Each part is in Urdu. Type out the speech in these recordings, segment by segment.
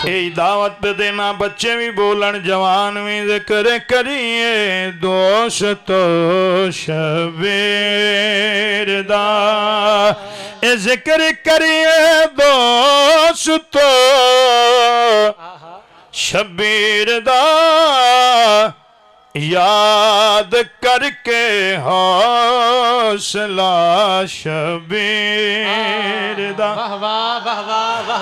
یہی دعوت پہ دینا بچے بھی بولن جوان بھی ذکر کریے دوستو شبیر دا اے ذکر کریے دوستو شبیر دا یاد کر کے حوصلہ شبیر دا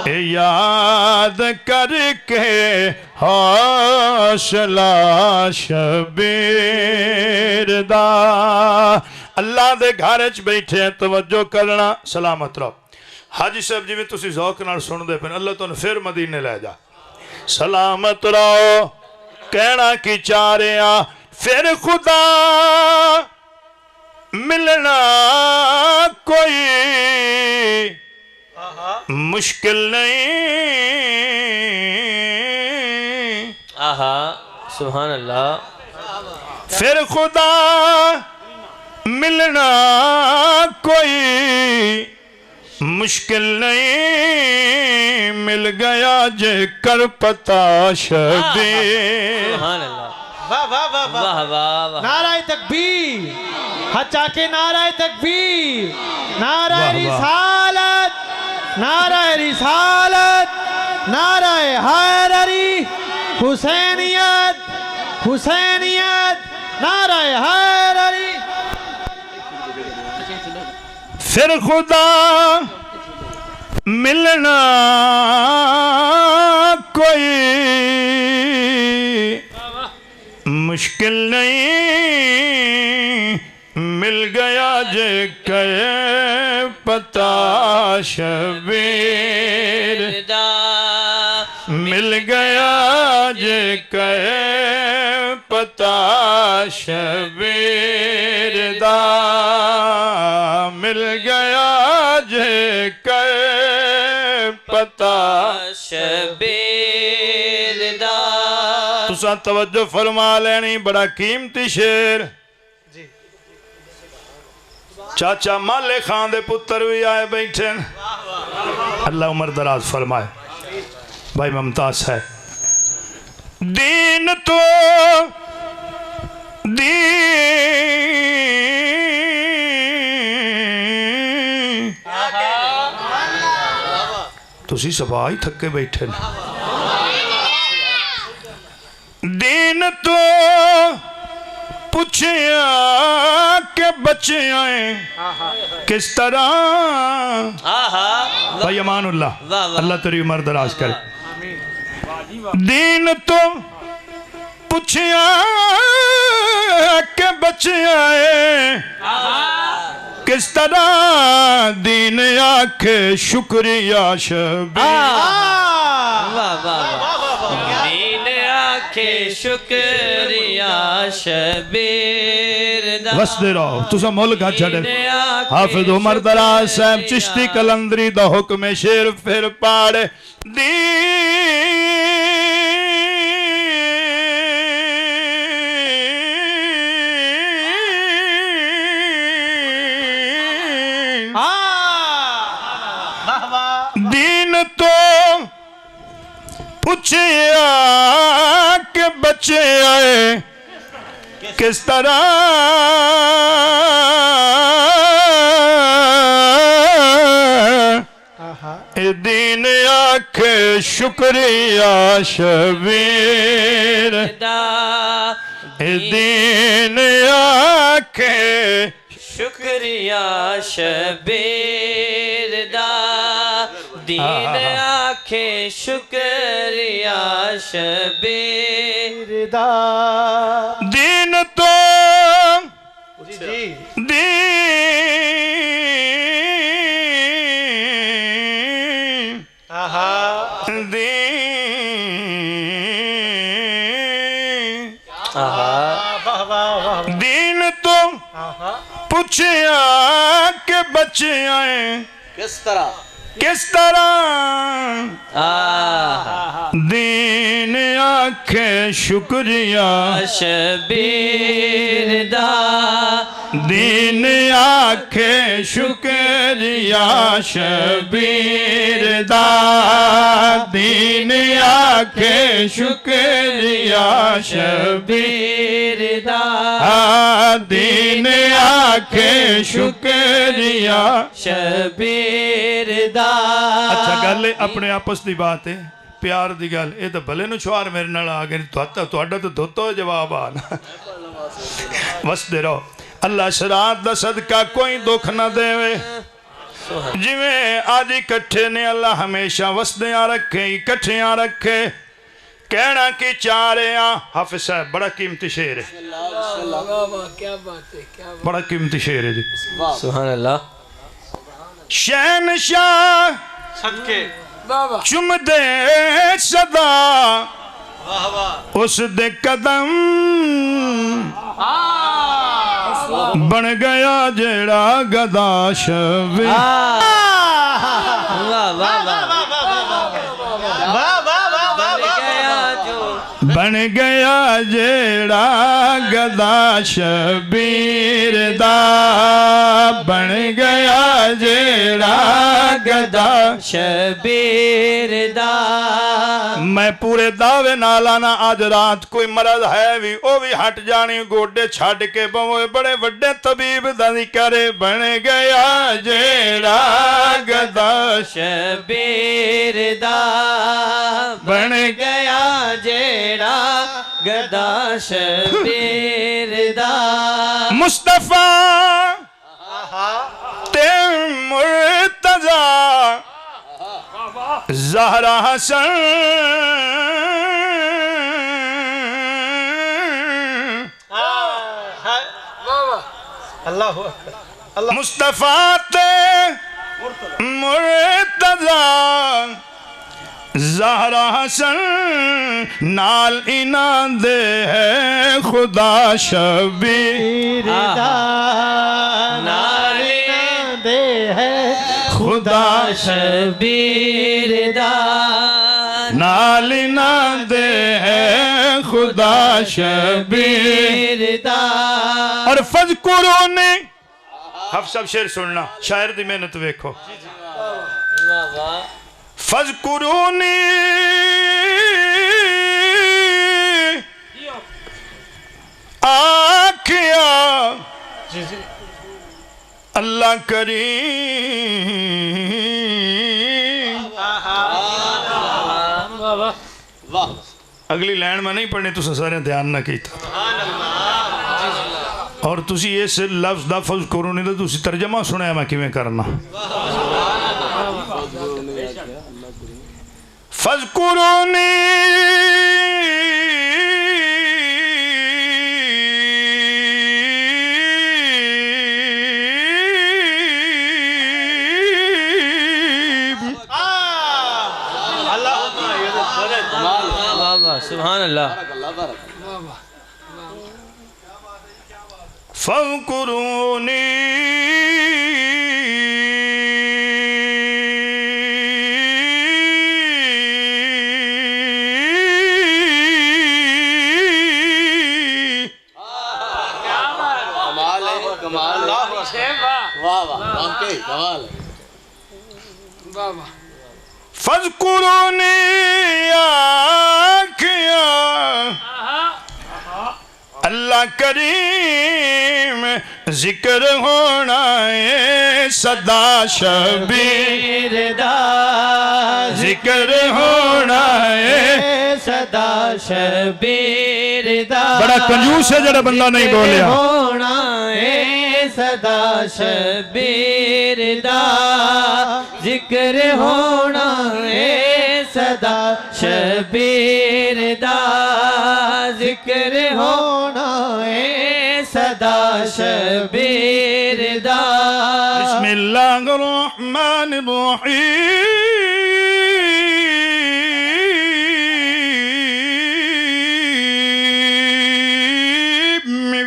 یاد کر کے حوصلہ شبیر دا اللہ دے گھارچ بیٹھے توجہ کرنا سلامت رہو حاجی صاحب جی میں تسی ذوق نال سن دے پھر اللہ تو نے پھر مدینے لے جا سلامت رہو کہنا کی چاہ رہے ہیں پھر خدا ملنا کوئی مشکل نہیں سبحان اللہ پھر خدا ملنا کوئی مشکل نہیں مل گیا جے کر پتا شبیر سبحان اللہ واہ واہ واہ واہ واہ واہ نعرہ تکبیر ہچا کے نعرہ تکبیر نعرہ رسالت نعرہ رسالت نعرہ حیدری حسینیت حسینیت نعرہ حیدری پھر خدا ملنا کوئی مشکل نہیں مل گیا جے کہے پتا شبیر مل گیا جے کہے پتا شبیر دا مل گیا جے کہے پتا شبیر دا تساں توجہ فرما لینی بڑا قیمتی شیر چاچا مالے خان دے پتر بھی آئے بیٹھے اللہ عمر دراز فرمائے بھائی ممتاز ہے دین تو دین تسی سبا ہی تھکے بیٹھے دین تو پوچھیا کہ بچے آئیں کس طرح بھائی امان اللہ اللہ تیری عمر دراز کرے دین تو پوچھیا کہ بچے آئیں کس طرح دین آکھے شکریہ شبیر دین آکھے شکریہ شبیر بس دے رہو تسا ملک ہاتھ چھڑے حافظ عمر دراز صاحب چشتی کلندری دا حکم شیر پھر پاڑے دین تو پوچھیا کہ بچے آئے کس طرح دین آکھے شکریہ شبیر دین آکھے شکریہ شبیر دا دین آکھے شکریہ شبیر دا دین تو دین تو پوچھیا کہ بچے آئیں کس طرح دین آکھے شکریہ شبیر دا دین آکھے شکریہ شبیر دا دین آکھے شکریہ شبیر دا دین آکھے شکریہ شبیر دا اچھا گل ہے اپنے آپس دی بات ہے پیار دی گل یہ تو بھلے نو چھوار میرے نال آ گئے تھوڑا تو دھوتو جواب آنا وسدے رہو اللہ شرات دا صدقہ کوئی دکھ نہ دے جی میں آج اکٹھے نے اللہ ہمیشہ وسدیاں رکھے اکٹھیاں رکھے کہنا کی چارے حافظ صاحب بڑا قیمتی شعر ہے بڑا قیمتی شعر ہے جی سبحان اللہ شہنشاہ صدقے چم دے صدا اس دے قدم بن گیا جیڑا گدا شبیر بن گیا جیڑا گدا شبیر دا بن گیا جیڑا گدا شبیر دا میں پورے دعوے نالانا آج رات کوئی مرض ہے بھی او بھی ہٹ جانی گوڑے چھاڑ کے بوئے بڑے وڈے طبیب دادی کرے بن گیا جیڑا گدا شبیر دا بن گیا جیڑا گدا شبیر دا مصطفیٰ تے مرتضی زہرا حسن اللہ مصطفیٰ تے مرتضی زہرا حسن نال انان دے ہے خدا شبیر دا نال انان دے ہے خدا شبیر دا نال انان دے ہے خدا شبیر دا اور فذکرونی حفظ صاحب شعر سننا شاعر دی محنت ویکھو فذکرونی آکھیا اللہ کریم اگلی لائن میں نہیں پڑھنی تو سارے دھیان نہ کیتا اور تسی اس لفظ دا فذکرونی دا تسی ترجمہ سنیا میں کیویں کرنا فذکرونی سبحان اللہ فذکرونی فذکرونی آکھیا اللہ کریم ذکر ہونا ہے صدا شبیر دا ذکر ہونا ہے صدا شبیر دا بڑا کنجوس ہے جڑا بندہ نہیں بولیا ہونا ہے صدا شبیر دا ذکر ہونا ہے صدا شبیر دا ذکر ہونا ہے صدا شبیر دا بسم اللہ الرحمن الرحیم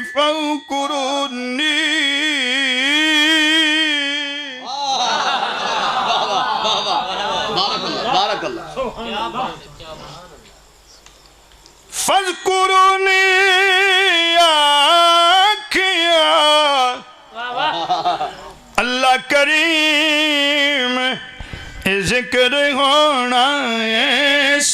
فذکرونی فذکرونی آکھیا اللہ کریم ذکر ہونا ہے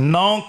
9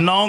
9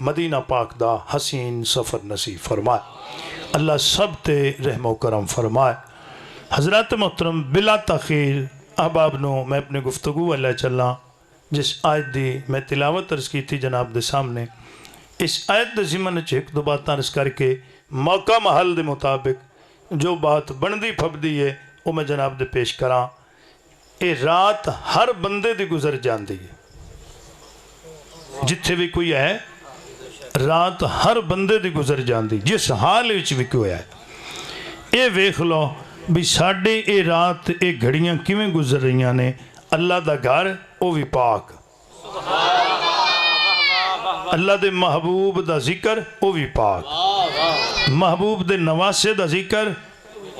مدینہ پاک دا حسین سفر نصیب فرمائے اللہ سب تے رحم و کرم فرمائے حضرات محترم بلا تاخیر احباب نو میں اپنے گفتگو اللہ چلا جس آیت دی میں تلاوت عرض کی تھی جناب دے سامنے اس آیت دے ضمن وچ ایک دو بات عرض کر کے موقع محل دے مطابق جو بات بندی پھبدی ہے وہ میں جناب دے پیش کراں اے رات ہر بندے دی گزر جاندی ہے جتھے بھی کوئی ہے رات ہر بندے دی گزر جاندی جس حال وچ بھی کوئی ہے اے ویکھ لو بھی ساڈے اے رات اے گھڑیاں کیویں گزر رہیاں نے اللہ دا گھر او بھی پاک اللہ دے محبوب دا ذکر او بھی پاک محبوب دے نواسے دا ذکر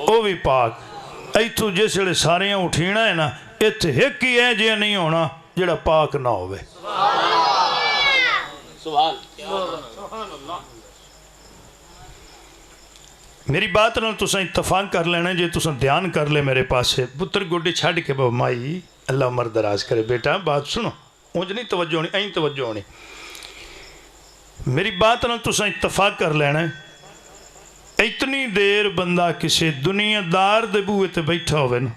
او بھی پاک ایتھوں جس ویلے ساریاں اٹھینا ہے نا ایتھے ایک ہی ہے جے نہیں ہونا جڑا پاک نہ ہوئے میری بات نال تساں اتفاق کر لینا جے تساں دھیان کر لے میرے پاس سے پتر گوڈے چھڑ کے بابا مائی اللہ عمر دراز کرے بیٹا بات سنو اونج نہیں توجہ ہونی این توجہ ہونی میری بات نال تساں اتفاق کر لینا اتنی دیر بندہ کسی دنیا دار دے بوئے تے بیٹھا ہوئے نا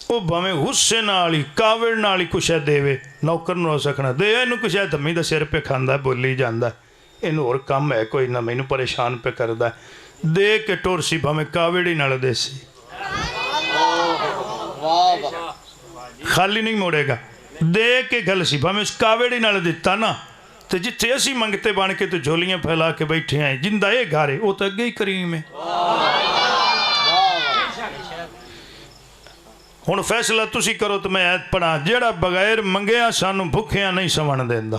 وہ بھامیں غصے نالی کاوڑ نالی کچھ ہے دے وے نوکر نہ ہو سکنا دے اینو کچھ ہے دھمی دا سر پہ کھاندا ہے بولی جاندا ہے اینو اور کم ہے کوئی نہ مینوں پریشان پہ کردا ہے دے کے ٹور سی بھامیں کاوڑی نال دے سی خالی نہیں موڑے گا دے کے گل سی بھامیں اس کاوڑی نال دیتا نا تو جتھے اسی منگتے بان کے تو جھولیاں پھیلا کے بیٹھے ہیں جندہ اے گھارے وہ تو اگے ہی کریم ہے ہن فیصلہ تسی کرو تو میں آیت پڑھا جیڑا بغیر منگیا سانو بھکھیاں نہیں سمن دیندا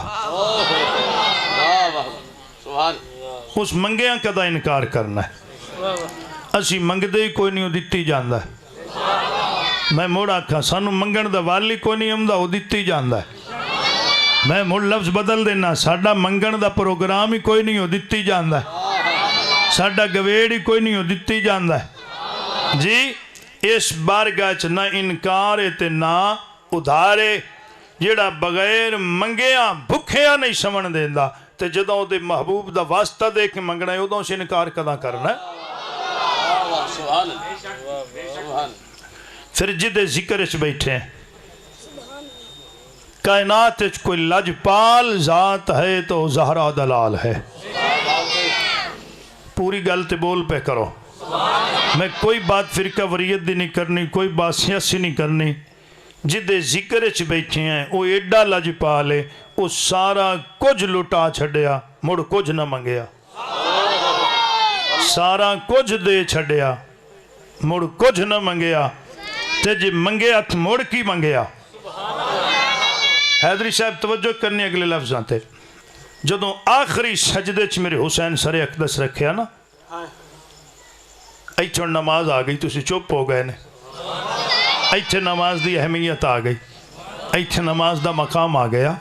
اس منگیاں کدا انکار کرنا ہے اسی منگدے ہی کوئی نہیں دیتی جاندا ہے میں موڑ آکھا سانو منگن دا والی کوئی نہیں امدا وہ دیتی جاندا ہے میں مڑ لفظ بدل دینا ساڈا منگن دا پروگرام ہی کوئی نہیں ہو دیتی جاندا ہے ساڈا گویڑ ہی کوئی نہیں ہو دیتی جاندا ہے جی اس بارگاہ چ نہ انکار تے نہ ادھارے جیڑا بغیر منگیاں بھکھیاں نہیں سمن دیندا تے جدوں دے محبوب دا واسطہ دے کے منگنا ہے ادوں سے انکار کدا کرنا ہے پھر جدے ذکر چ بیٹھے ہیں کائنات کوئی لجپال ذات ہے تو زہرا دلال ہے پوری گل تے بول پہ کرو میں کوئی بات فرقہ وریت دی نہیں کرنی کوئی بات سیاسی نہیں کرنی جدے ذکر چ بیٹھے ہیں وہ ایڈا لجپال ہے وہ سارا کچھ لٹا چھڑیا مڑ کچھ نہ منگیا سارا کچھ دے چھڑیا مڑ کچھ نہ منگیا تے جی منگیا تو مڑ کی منگیا حیدری صاحب توجہ کرنی اگلے لفظ آتے جدوں آخری سجدے چ میرے حسین سر اقدس رکھیا نا ایتھے نماز آ گئی تسی چپ ہو گئے نے ایتھے نماز دی اہمیت آ گئی ایتھے نماز دا مقام آ گیا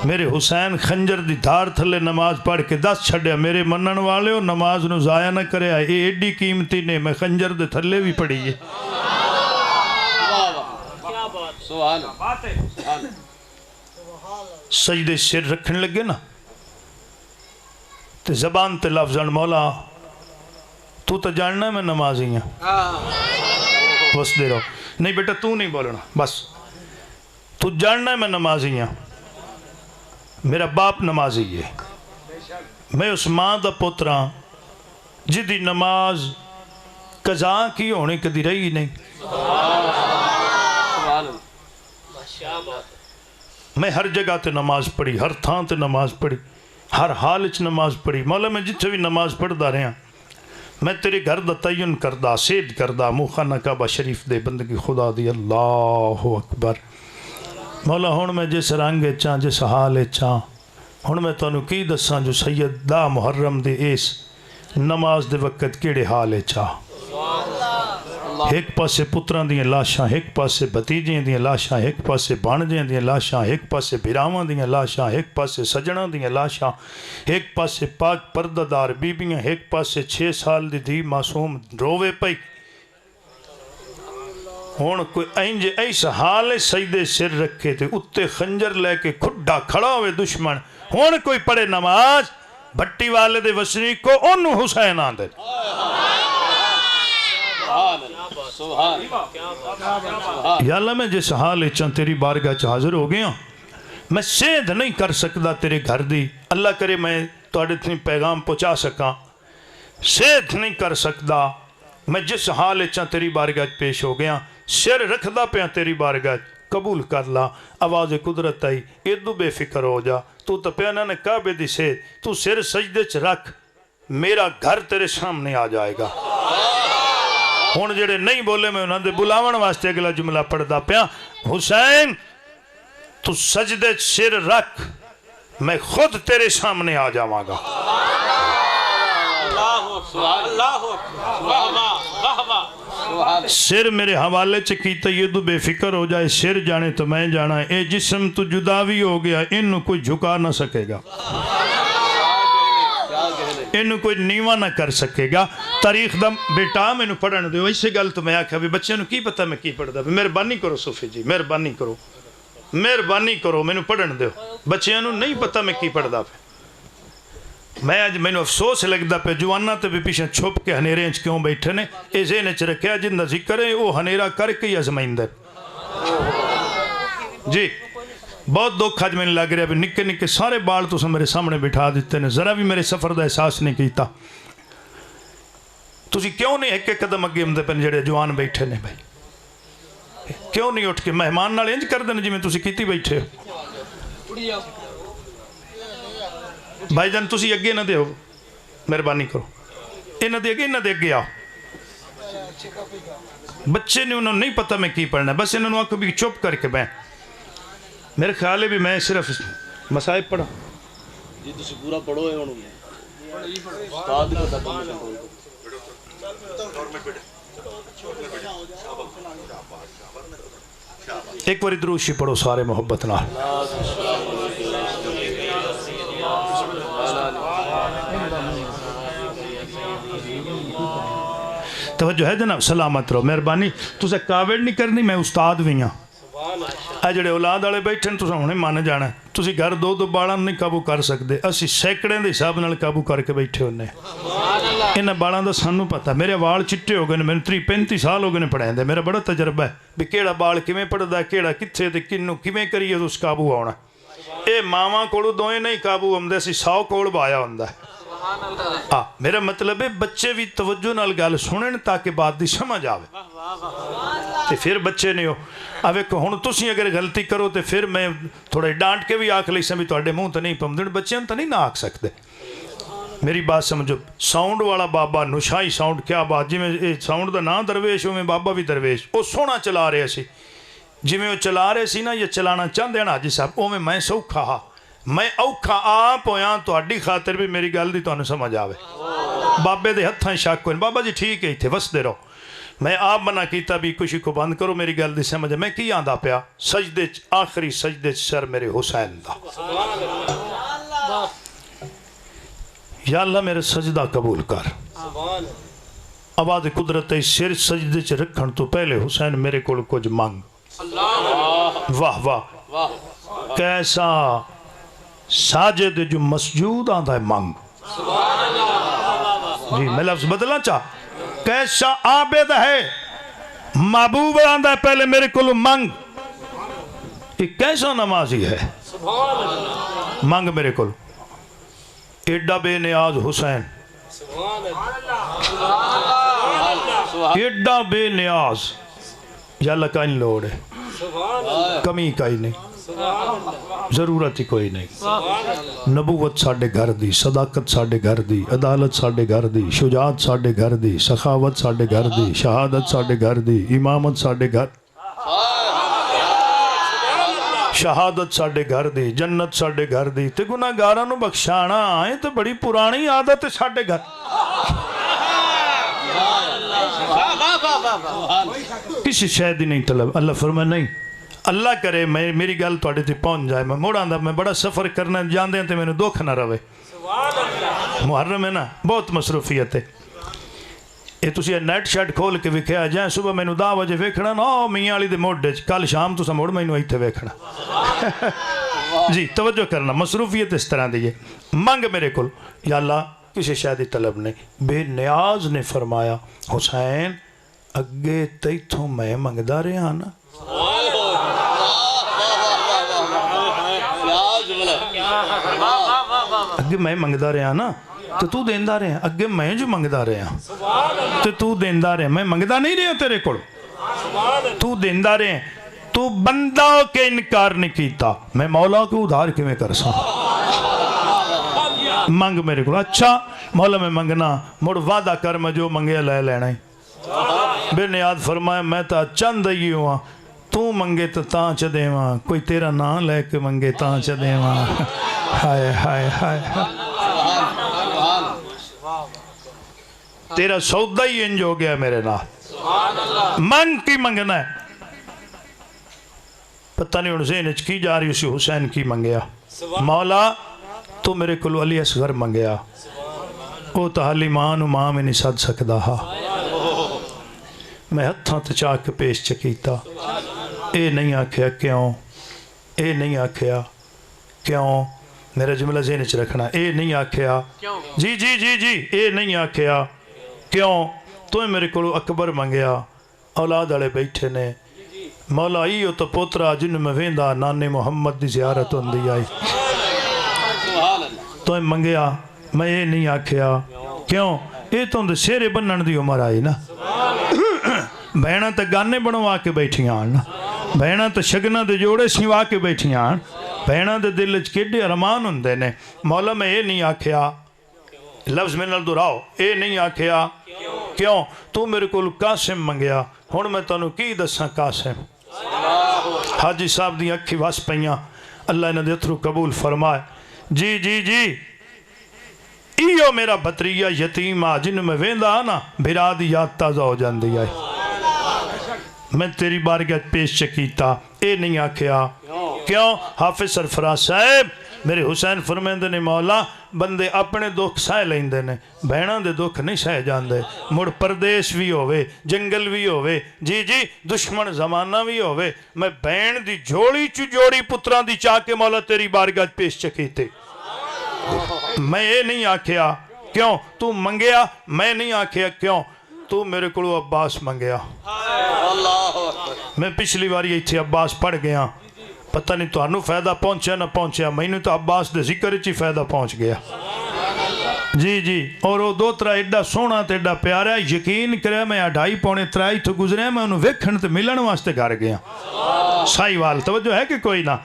میرے حسین خنجر دی دھار تھلے نماز پڑھ کے دس چھڑیا میرے منن والے ہو نماز نو ضائع نہ کرے آئے اے ایڈی قیمتی نے میں خنجر دے تھلے بھی پڑھی ہے سجدے سر رکھنے لگے نا تے زبان تے لفظاً مولا تو جاننا ہے میں نمازی ہوں بس دے رہو نہیں بیٹا تو نہیں بولنا بس تو جاننا ہے میں نمازی ہوں میرا باپ نمازی ہے میں اس ماں دا پترا جدی نماز قضا کی ہونے کدی رہی نہیں میں ہر جگہ تے نماز پڑھی ہر تھان تے نماز پڑھی ہر حال اچ نماز پڑھی مولا میں جتھے بھی نماز پڑھدا رہا میں تیرے گھر دا تعین کردہ سید کردہ موخانہ کعبہ شریف دے بندگی خدا دی اللہ اکبر مولا ہون میں جس رنگ چاں جس حال چاں ہون میں تانوں کی دساں جو سید دا محرم دے اس نماز دے وقت کیڑے حال چاں ایک پاسے پتران دیاں لاشاں ایک پاسے بھتیجیاں دیاں لاشاں ایک پاسے بانجیاں دیاں لاشاں ایک پاسے بھراواں دیاں لاشاں ایک پاسے سجناں دیاں لاشاں ایک پاسے پاک پردہ دار بیبیاں ایک پاسے 6 سال دی معصوم رووے پئی ہوں کوئی انج ایسا حال ہے سجدے سر رکھے تے اتنے خنجر لے کے کھڈا کھڑا ہوئے دشمن ہوں کوئی پڑھے نماز بھٹی والے دے وسنیک کو انہوں حسین آندے یا اللہ میں جس حال اچھا تیری بارگاہ حاضر ہو گیا میں سید نہیں کر سکتا تیرے گھر دی اللہ کرے میں توڑے اتنی پیغام پہنچا سکا سید نہیں کر سکتا میں جس حال اچھا تیری بارگاہ پیش ہو گیا سر رکھدا پیا تیری بارگاہ قبول کر لا آواز قدرت آئی ادو بے فکر ہو جا تو پیانا نے کعبے دی سید تو سر سجدے چ رکھ میرا گھر تیرے سامنے آ جائے گا ہوں جڑے نہیں بولے میں انہوں نے بلاون واسطے اگلا جملہ پڑھتا پیا حسین تو سجدے سر رکھ میں خود تیرے سامنے آ جاواں گا سر میرے حوالے چکیتا یہ تو بے فکر ہو جائے سر جانے تو میں جانا ہے اے جسم تو جداوی ہو گیا انہوں کوئی جھکا نہ سکے گا انہوں کوئی نیوہ نہ کر سکے گا تاریخ دا بیٹا میں نو پڑھن دے ویسے گل تو میں آکھا بھی بچے نو کی پتا میں کی پڑھ دا مہربانی کرو صوفی جی مہربانی کرو میں نو پڑھن دے بچے نو نہیں پتا میں کی پڑھ دا پہ میں آج میں نو افسوس لگتا پہ جوانہ تے بھی پیچھے چھپ کے ہنیرے انچ کیوں بیٹھے نے اے ذہن چ رکھیا جن دا ذکر ہے وہ ہنیرہ کر کے ہی ازمائن دے جی بہت دکھ آج میں نے لگ رہا ہے نکے نکے سارے بال تو میرے سامنے بٹھا دیتے ہیں ذرا بھی میرے سفر دا احساس نہیں کیتا تسی کیوں نہیں ایک قدم اگے ہم دے پہ جڑے جوان بیٹھے نے بھائی کیوں نہیں اٹھ کے مہمان نال انج کر دینا جی میں تسی کیتی بیٹھے بھائی جان تسی اگے نہ دے ہو مہربانی کرو انہ دے اگے آؤ بچے نے انہوں نہیں پتا میں کی پڑھنا بس انہوں نے بھی چپ کر کے بین میرے خیال ہے بھی میں صرف مسائب پڑھا جی تسی پورا پڑھو ہے انہوں استاد کو تک ایک باری دروشی پڑھو سارے محبت نال توجہ ہے جناب سلامت رہو مہربانی تسے کاوڑ نہیں کرنی میں استاد بھی ہاں اے جڑے اولاد والے بیٹھے ہیں تسے ہونے مان جانا تسی گھر دو بالاں نہیں قابو کر سکتے اسی سینکڑے دے حساب نال قابو کر کے بیٹھے ہونے انہاں بالاں دا سانوں پتہ میرے وال چٹے ہو گئے نے میں 35 سال ہو گئے نے پڑھائیں دے میرا بڑا تجربہ ہے بھی کیڑا بال کیویں پڑھدا ہے کیڑا کتھے تے کنوں کیویں کریے اس قابو آنا اے ماواں کولو دوئے نہیں قابو ہوندے سی 100 کول بایا ہوندا ہے میرا مطلب ہے بچے بھی توجہ نال گل سنن تاکہ بات دی سمجھ آوے تے پھر بچے نہیں ہو اب ایک ہن تسی اگر غلطی کرو تے پھر میں تھوڑے ڈانٹ کے بھی آکھ لئی سا بھی تواڈے منہ تے نہیں پمدن بچے تو نہیں نہ آکھ سکتے میری بات سمجھو ساؤنڈ والا بابا نشائی ساؤنڈ کیا بات جی میں ساؤنڈ دا نام درویش ہوں میں بابا بھی درویش وہ سونا چلا رہے سی جی میں وہ چلا رہے سی نا یہ چلانا چاہتے ہیں نا حاجی صاحب وہ میں سوکھا ہاں میں اوکھا آپ ہویاں تو اڈی خاطر بھی میری گل دی تو انہیں سمجھ آوے بابے دے ہتھاں شک ہوئے بابا جی ٹھیک ہے تھے وس دے رہو میں آپ منع کیتا بھی کچھ کو بند کرو میری گل دی سمجھ میں کی آندہ پیا سجدے آخری سجدے سر میرے حسین دا یا اللہ میرے سجدہ قبول کر آواز قدرت سر سجدے چ رکھن تو پہلے حسین میرے کو کچھ مانگ واہ واہ کیسا ساجد جو مسجود آندہ ہے مانگ جی میں لفظ بدلنا چاہ کیسا عابد ہے محبوب آندہ ہے پہلے میرے کو مانگ یہ کیسا نمازی ہے مانگ میرے کو ایڈا بے نیاز حسین ایڈا بے نیاز یا اللہ کا ان لوڑ ہے کمی کا ہی نہیں ضرورت ہی کوئی نہیں نبوت ساڑھے گھر دی صداقت ساڑھے گھر دی عدالت ساڑھے گھر دی شجاعت ساڑھے گھر دی سخاوت ساڑھے گھر دی شہادت ساڑھے گھر دی امامت ساڑھے گھر شہادت ساڑھے گھر دی جنت ساڑھے گھر دی تے گناہ گاراں نو بخشانا آئے تو بڑی پرانی عادت ہے ساڑھے گھر کسی شاید ہی نہیں طلب اللہ فرمائے نہیں اللہ کرے میری گل توڑے تھی پہنچ جائے میں موڑا آندہ میں بڑا سفر کرنا جان دیں تے میں نے دکھ نہ روے محرم ہے نا بہت مصروفیت ہے یہ تسی نیٹ شیٹ کھول کے ویکھیا جائیں صبح مینوں 10 بجے ویکھنا نا میاں والی دے موڈے چ کل شام تساں مڑ مینوں ایتھے ویکھنا جی توجہ کرنا مصروفیت اس طرح دی ہے منگ میرے کول یا اللہ کسی شے دی طلب نہیں بے نیاز نے فرمایا حسین اگے تیتھوں میں منگدا رہا نا اگے میں منگدا رہا نا تو دیندا رہا اگے میں جو منگدا رہا تو دیندا رہا میں منگدا نہیں رہا تیرے کول تو دیندا رہا تو بندہ کے انکار نہیں کیتا میں مولا کو ادھار کے میں کر سا منگ میرے کو اچھا مولا میں منگنا مڑ وعدہ کر میں جو منگیا لے لینا ہی بے نیاد فرمایا میں تا چند ہی ہوا تو منگے تو تاں چ دیواں کوئی تیرا نام لے کے منگے تاں چ دیواں ہائے ہائے ہائے تیرا سودا ہی انج ہو گیا میرے نال منگ کی منگنا ہے پتہ نہیں ان ذہن کی جا رہی اسی حسین کی منگیا مولا تو میرے کلو علی اصغر منگیا او تو حالی ماں نو ماں میں نہیں سد سکدا ہا میں ہتھاں تے چاک پیش چکیتا اے نہیں آکھیا کیوں اے نہیں آکھیا کیوں میرا جملہ ذہن چ رکھنا اے نہیں آکھیا جی جی جی جی اے نہیں آکھیا کیوں تو میرے کلو اکبر منگیا اولاد والے بیٹھے نے مولا ایو تو پوترا جن میں ویندا نانے محمد دی زیارت ہوندی آئی تو منگیا میں یہ نہیں آکھیا کیوں یہ تو اندر شیرے بنن دی عمر آئی نا بہنہ تا گانے بنوا کے بیٹھیاں بہنہ تا شگنہ دے جوڑے سیوا کے بیٹھیاں بہنہ دے دل کیڈے ارمان ہوندے نے مولا میں یہ نہیں آکھیا لفظ میں نال دہراؤ یہ نہیں آکھیا کیوں تو میرے کو قاسم منگیا ہن میں تانوں کی دساں قاسم حاجی صاحب دی اکھی وس پیاں اللہ انہاں دے اتھرو قبول فرمائے جی جی جی ایو میرا بطریہ یتیم آ جن میں ویندا نا بھرا دی یاد تازہ ہو جاندی آئی میں تیری بارگاہ پیش چکیتا اے نہیں آکھیا کیوں حافظ سرفراز صاحب میرے حسین فرمیندے نے مولا بندے اپنے دکھ سہ لیندے نے بہناں دے دکھ نہیں سہ جاندے مڑ پردیش بھی ہوئے جنگل بھی ہوئے جی جی دشمن زمانہ بھی ہوئے میں بہن دی جوڑی چو جوڑی پتران دی چاہ کے مولا تیری بارگاہ پیش چکیتے میں یہ نہیں آکھیا کیوں تو منگیا میں نہیں آکھیا کیوں تو میرے کو عباس منگیا میں پچھلی باری ایتھے عباس پڑھ گیا پتہ نہیں تو انو فائدہ پہنچیا نہ پہنچیا میں نے تو عباس دے ذکر چی فائدہ پہنچ گیا جی جی اور وہ دو ترہ ایڈا سونا تے ایڈا پیارا یقین کرے میں 2.5-3 تو گزرے میں انہوں ویکھن تے ملن واسطے گھر گیا سائی وال توجہ ہے کہ کوئی نہ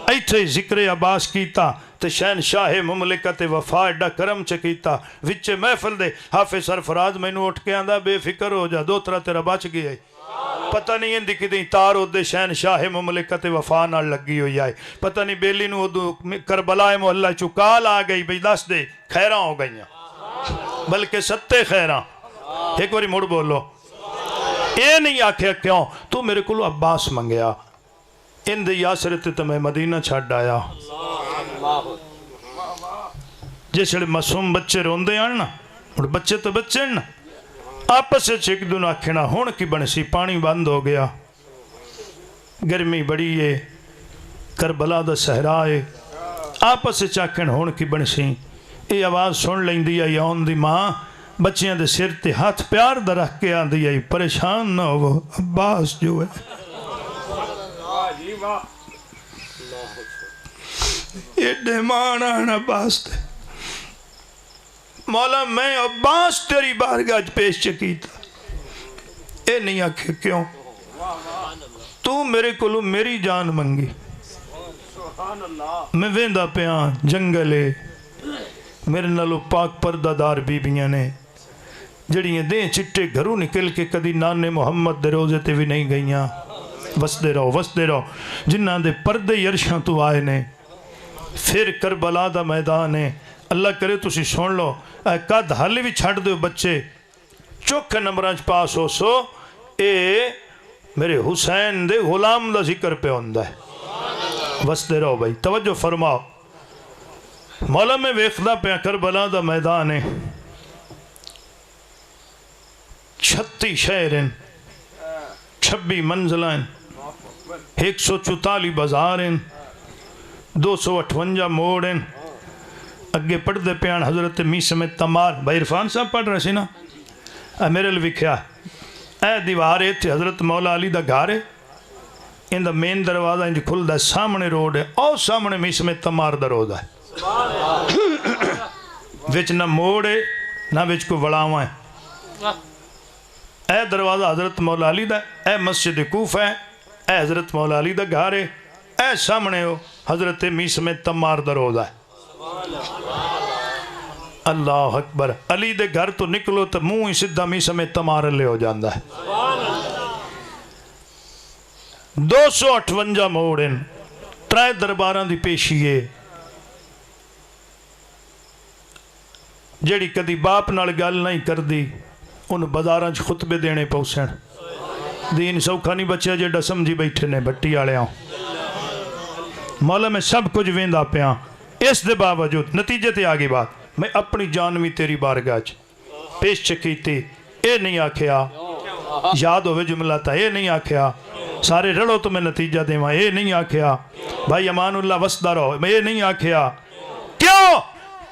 ایتھے ذکر عباس کیتا تے شہنشاہ مملکت وفا ایڈا کرم چکیتا وچے محفل دے حافظ سرفراز میں نے اٹھ کے آندہ بے فکر ہو جا 2 تیرا بچ گئے پتہ نہیں اندھی کی دیں تار ہو دے شہنشاہ مملکت وفا نہ لگی ہوئی آئے پتہ نہیں بیلی نو کربلا محلہ چکال آ گئی بھئی دس دے خیران ہو گئی بلکہ 7 خیران ایک باری مڑ بولو اے نہیں آکھیا کیوں تو میرے کو عباس منگیا ان دے یاسرت تو میں مدینہ چھڑ آیا جیسے معصوم بچے روندے ہیں نا اور بچے تو بچے ہیں نا آپس سے ایک دن آکھنا ہون کی بنسی پانی بند ہو گیا گرمی بڑی ہے کربلا دا صحرا ہے آپس سے چاکھن ہون کی بنسی یہ آواز سن لیں دیا یون دی ماں بچیاں دے سر تے ہاتھ پیار دا رکھ کے آن دیا پریشان نہ ہو عباس جو ہے یہ ڈیمان آنا عباس تے مولا میں عباس تیری بارگاہ پیش چکیتا اے نہیں آکھے کیوں تو میرے کلو میری جان منگی میں ویندہ پیان جنگلے میرے نالو پاک پردہ دار بیبیاں نے جڑیاں دیں چٹے گھروں نکل کے کدی نانے محمد دے روزے تے بھی نہیں گئیاں وسدے رہو جنہاں دے پردے یرشاں تو آئے نے پھر کربلا دا میدان ہے اللہ کرے تسی سن لو قد حالی بھی چھڑ دے بچے چوکھ نمبرانچ پاس ہو سو اے میرے حسین دے غلام دا ذکر پہ ہوندہ ہے وسدے رہو بھائی توجہ فرماؤ مولا میں ویخدہ پہ کربلا دا میدان ہے 36 شہر ہیں، 26 منزل ہیں، 144 بازار ہیں، 258 موڑ ہیں۔ اگے پڑھ دے پیان حضرت میسم تمار بھائی عرفان صاحب پڑھ رہے سی نا، میرے لیے لکھیا اے دیوار تھے حضرت مولا علی دا گھر ہے، ان دا مین دروازہ انج کھل دا سامنے روڈ ہے، اور سامنے میسم تمار دا روڈ ہے، وچ نہ موڑ ہے نہ وچ کو وڑاواں ہے۔ اے دروازہ حضرت مولا علی دا، اے مسجد کوفہ ہے، اے حضرت مولا علی دا گھر ہے، اے سامنے ہو حضرت میسم تمار دا روڈ ہے۔ اللہ اکبر، علی دے گھر تو نکلو تو منہ ہی سدھا میسم تمار لے ہو جاندہ ہے۔ 258 موڑ ہیں، 3 درباراں دی پیشی ہے، جیڑی کدی باپ نال گل نہیں کر دی ان بازاراں چ خطبے دینے پوسن۔ دین سوکھا نہیں بچیا جیڑا سمجھی بیٹھے نے بٹی والے ہوں۔ مولا میں سب کچھ ویندا پیا، اس دے باوجود نتیجے تے آگے بات میں اپنی جان بھی تیری بارگاہ پیش چکیتی، اے نہیں آکھیا یاد ہوئے جملہ تھا، اے نہیں آکھیا سارے رڑو تو میں نتیجہ دے ماں، اے نہیں آکھیا بھائی امان اللہ وسدہ رہو، میں اے نہیں آکھیا کیوں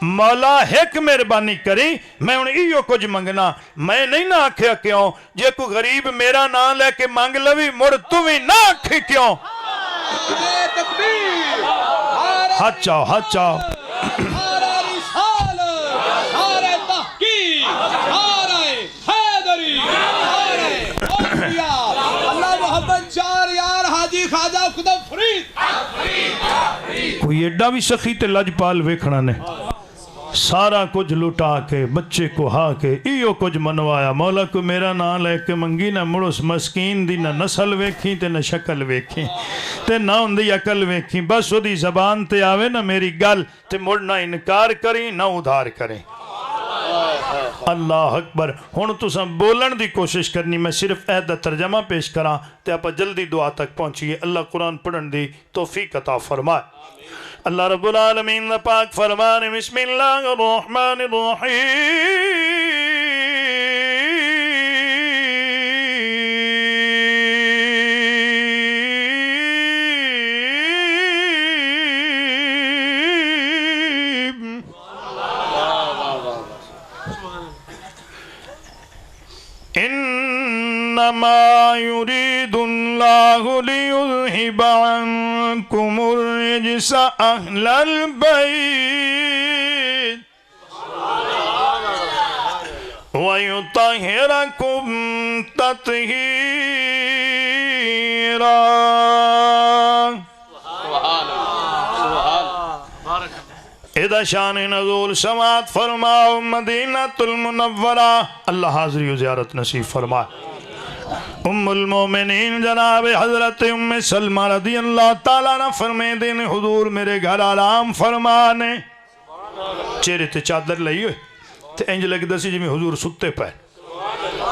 مولا ایک مہربانی کری میں انہیں ایو کچھ منگنا، میں نہیں نہ آکھیا کیوں جے کو غریب میرا نام لے کے مانگ لوی مڑ تو بھی نہ آکھی کیوں۔ ہاتھ چاہو ہاتھ چاہو کوئی ایڈا بھی سخی تے لجپال ویکھنا نے، سارا کچھ لٹا کے بچے کو ہا کے ایو کچھ منوایا، مولا کو میرا نام لے کے منگی نہ مڑس مسکین دی نہ نسل ویکھی تے نہ شکل ویکھی تے نہ ان دی عقل ویکھی، بس وہ دی زبان تے آوے نہ میری گل تے مڑ نہ انکار کریں نہ ادھار کریں۔ اللہ اکبر، ہن تساں بولن دی کوشش کرنی، میں صرف عہد دا ترجمہ پیش کراں تے آپ جلدی دعا تک پہنچیے، اللہ قرآن پڑھن دی توفیق عطا فرمائے۔ اللہ رب العالمین نے پاک فرمانے بسم اللہ الرحمن الرحیم انما يريد الله ليذهب عنكم الرجس اهل البيت ويطهركم تطهيرا۔ اذا شان نزول سماعت فرماؤ مدینۃ المنورہ، اللہ حاضری و زیارت نصیب فرمائے۔ ام المومنین جناب حضرت ام سلمہ رضی اللہ تعالیٰ نے فرمے دین حضور میرے گھر آرام فرمانے، چہرے تے چادر لئی ہوئے تے انج لگ دسی جی میں حضور ستے پہ،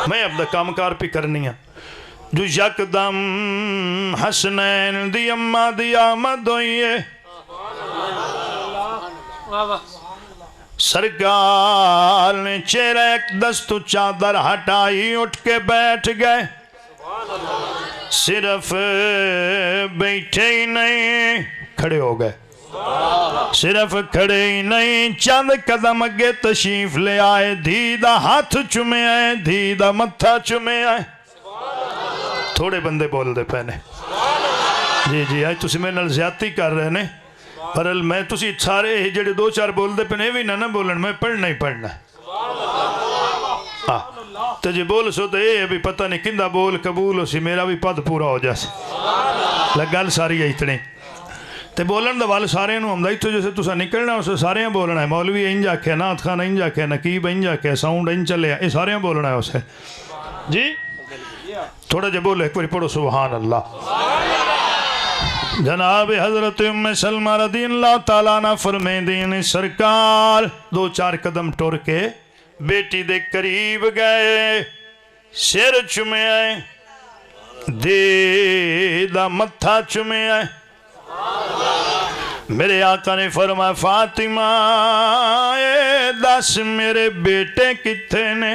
میں اب دا کام کار پہ کرنی ہے۔ جو یکدم حسنین دی اماں دی آمد ہوئیے، سرکار نے چہرہ ایک دست چادر ہٹائی اٹھ کے بیٹھ گئے، صرف بیٹھے ہی نہیں کھڑے ہو گئے، صرف کھڑے ہی نہیں چند قدم اگے تشریف لے آئے، دھی دا ہاتھ چمے آئے، دھی دا متھا چمے آئے۔ تھوڑے بندے بول دے پہنے جی جی آج تسی میں نال زیادتی کر رہے نے، پرل میں تسی سارے جڑے 2-4 بول دے پہنے بھی نہ بولن، میں پڑھنا ہی پڑھنا ہے۔ تو جی بول سو تو اے ابھی پتہ نہیں کندہ بول قبول ہو سی، میرا بھی پد پورا ہو جا سی لگل ساری ہے اتنے تے بولن دا وال سارے نو ہم دا اتو جیسے تسا نکلنا اسے سارے ہیں بولنا ہے، مولوی انج آکھے، نات خان انج آکھے، نقیب انج آکھے، ساؤنڈ انج چلے، یہ سارے ہیں بولنا ہے اسے جی تھوڑا جب بولے ایک باری پڑھو سبحان اللہ۔ جناب حضرت ام سلمہ رضی اللہ تعالیٰ عنہ فرمائیں دین سرکار 2-4 قدم ٹور کے بیٹی دے قریب گئے، سر چمے آئے، دے دا متھا چمے آئے۔ میرے آقا نے فرمایا فاطمہ دس میرے بیٹے کتنے نے؟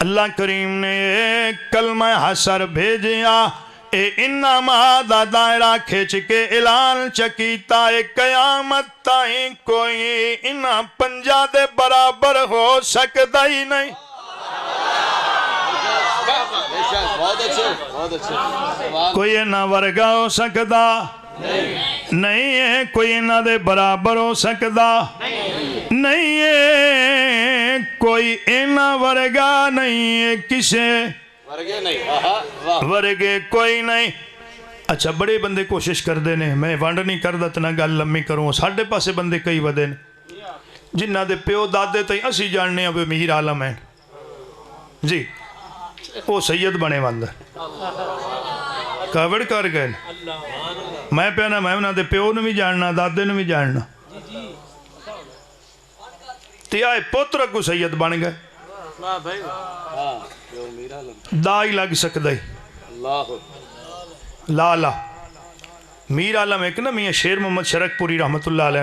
اللہ کریم نے کلمہ حسر بھیجیا، اے انما دا دائرہ کھچ کے اعلان چکیتا ہے قیامت تائیں کوئی انہا پنجا دے برابر ہو سکتا ہی نہیں۔ کوئی انہا ورگا ہو سکتا نہیں ہے، کوئی انہا دے برابر ہو سکتا نہیں ہے، کوئی انہا ورگا نہیں ہے، کسے ورگے کوئی نہیں۔ اچھا بڑے بندے کوشش کر دینے، میں وانڈ نہیں کر دیتا نہ گل لمبی کروں، ساڑھے پاسے بندے کئی ودے نے جنہ دے پیو دادے تھی اسی جاننے اب امیر عالم ہیں جی، وہ سید بنے والا کاوڑ کر گئے، میں پیانا میں انہاں دے پیو نے بھی جاننا، دادے نے بھی جاننا، تیائے پوتر کو سید بن گئے، دائی لگ سکتا ہی لالا میر عالم ایک نا میاں شیر محمد شرک پوری رحمت اللہ علیہ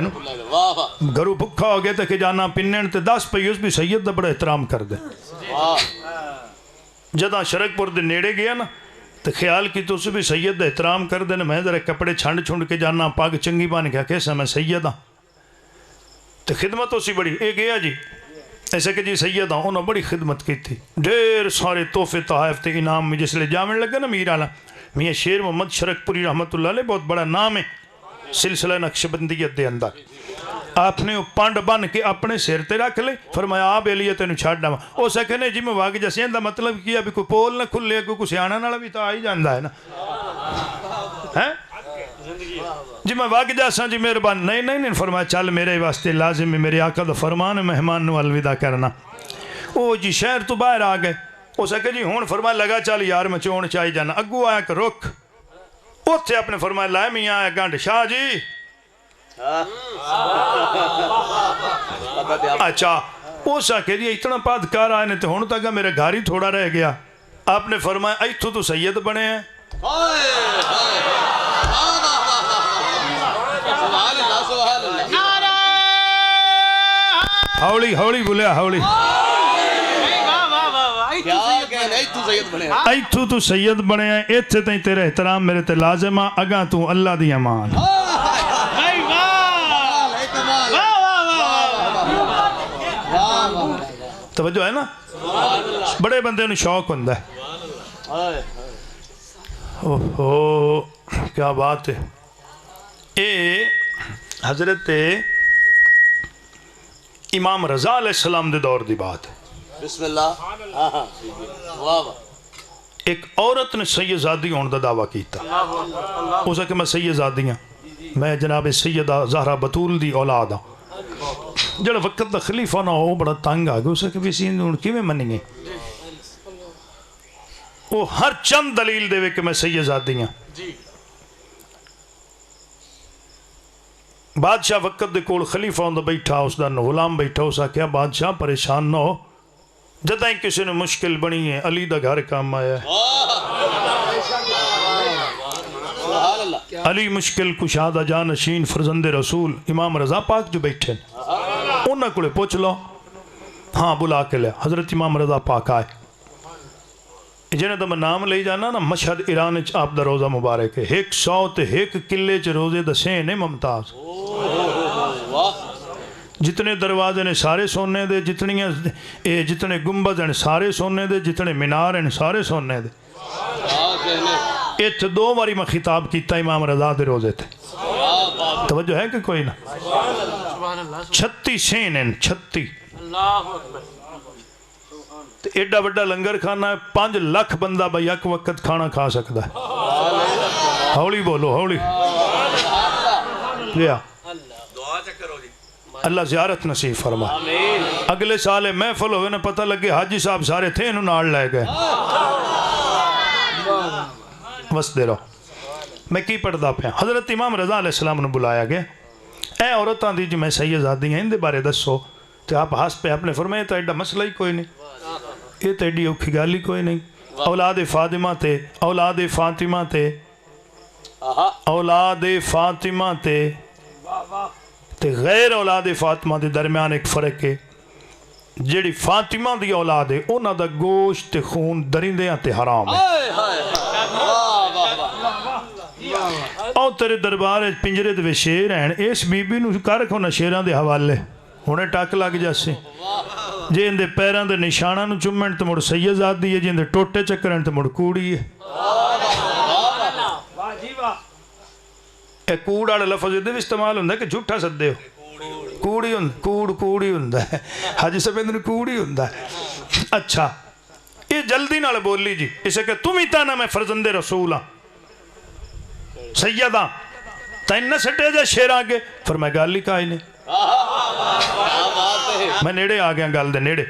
گھرو بھکھا ہو گیا تھا کہ جانا پنن تے 10 پئی اس بھی سید دا بڑا احترام کر دے، جدہ شرک پور دے نیڑے گیا نا تو خیال کی تو اسے بھی سید دا احترام کر دے نا، میں ذرا کپڑے چھنڈ چھنڈ کے جانا پاک چنگی بان کیا کیسا میں سید ہاں، تو خدمت اسی بڑی اے گیا جی ایسے کہ جی سید ہاں، انہوں بڑی خدمت کی تھی، ڈھیر سارے تحفے تحائف تے انعام میں جس لئے جامن لگا نا میر عالم میاں شیر محمد شرک پوری رحمت اللہ علیہ بہت بڑا نام ہے سلسلہ نقشبندیت دے اندر، آپ نے پانڈ بن کے اپنے سیر تے رکھ لے، فرمایا آپ علیہ تینوں چھاڑ ڈاما، او سکھنے جی میں واقع جیسے دا مطلب کیا بھی کوئی پول نہ کھلے کوئی سیانہ نہ بھی تو آئی جاندہ ہے نا جی میں واقع جیسا جی مہربان نہیں فرمایا چل میرے واسطے لازم ہے میرے آقا دا فرمان مہمان نو الوداع کرنا، او جی شہر تو باہر آ گئے، او سکھے جی ہون فرمایا لگا چل یار میں چون چاہی جانا، اگو آیا کہ رک اوتھے اپنے فرمایا لائے میاں آیا گانڈ شاہ جی اچھا او سکھے جی اتنا پادکار آئے نے تو ہون تاکہ میرے گھاری تھوڑا رہ گیا، آپ نے فرمایا ایتھو تو سید بنے ہیں، ہولی ہولی بولیا ہولی ایتھو تو سید بنے ہیں، ایتھے تین تیرے احترام میرے تے لازمہ اگاں تو اللہ دی امان، توجہ ہے نا بڑے بندے نے شوق ہوندہ ہے، اوہ کیا بات ہے، اے حضرت امام رضا علیہ السلام دے دور دی بات ہے، بسم اللہ ایک عورت نے سیدزادی ہونے دا دعویٰ کیتا، اسا کہ میں سیدزادی ہوں، میں جناب سیدہ زہرہ بطول دی اولاد ہوں، جڑا وقت دا خلیفہ نہ ہو بڑا تنگ آگے اسا کہ بیسی ان کی میں منیں گے، وہ ہر چند دلیل دے وے کہ میں سیدزادی ہوں، بادشاہ وقت دے کول خلیفہ ہوندہ بیٹھا اس دا غلام بیٹھا اسا کیا بادشاہ پریشان نہ ہو، جدائیں کسی نے مشکل بنی ہے علی دا گھر کام آیا ہے، علی مشکل کشادہ جانشین فرزند رسول امام رضا پاک جو بیٹھے انہاں کڑے پوچھ لو، ہاں بلا کے لے حضرت امام رضا پاک آئے، جنہیں تو میں نام لے جانا نا مشہد ایران آپ دا روزہ مبارک ہے، 100 تے 1 کلے چ روزے دا سین ہے ممتاز، جتنے دروازے نے سارے سونے دے، جتنے گنبد ہیں سارے سونے دے، جتنے منار ہیں سارے سونے دے، ایت 2 باری میں خطاب کیتا امام رضا دے روزے تھے، توجہ ہے کہ کوئی نہ 36 سین ہیں 36 ایڈا بڑا لنگر کھانا ہے 5 لاکھ بندہ بھائی ایک وقت کھانا کھا سکتا ہے، ہولی بولو ہولی لیا اللہ زیارت نصیب فرما، اگلے سال محفل ہوئے نا پتہ لگے حاجی صاحب سارے تھے انہوں نال لے گئے، بس دے رہو میں کی پڑھدا پہ حضرت امام رضا علیہ السلام نے بلایا گیا، اے عورتاں دی جو میں سیدزادی ہیں ان دے بارے دسو، تو آپ ہاس پہ آپ نے فرمایا تو ایڈا مسئلہ ہی کوئی نہیں، یہ تو ایڈی اوکھی گالی کوئی نہیں، اولاد فاطمہ تے اولاد فاطمہ تے اولاد فاطمہ تے غیر اولاد فاطمہ دے درمیان ایک فرق ہے، جیڑی فاطمہ دی اولاد ہے انہاں دا گوشت تے خون درندیاں تے حرام ہے او تیرے دربار پنجرے دے شیر ہیں اس بی بی نو کر رکھو نہ شیراں دے حوالے ہونے ٹک لگ جاسے جے اندے پیراں دے نشاناں نو چمن تے مڑ سید آدھی ہے جے اندے ٹوٹے چکرن تے مڑ کوڑی ہے اے کوڑ والے لفظ دے بھی استعمال ہوندا ہے کہ جھوٹا سدے ہو کوڑی کوڑی ہوندا ہے حاجی صاحب اندر کوڑی ہوندا ہے اچھا یہ جلدی نال بولی جی اسے کہ تم ہی تانا میں فرزند رسول ہاں سیدہ تین نہ سٹے جا شیر آگے فرمایا گل ہی کہا ہی نہیں میں نیڑے آ گیا گل دے نیڑے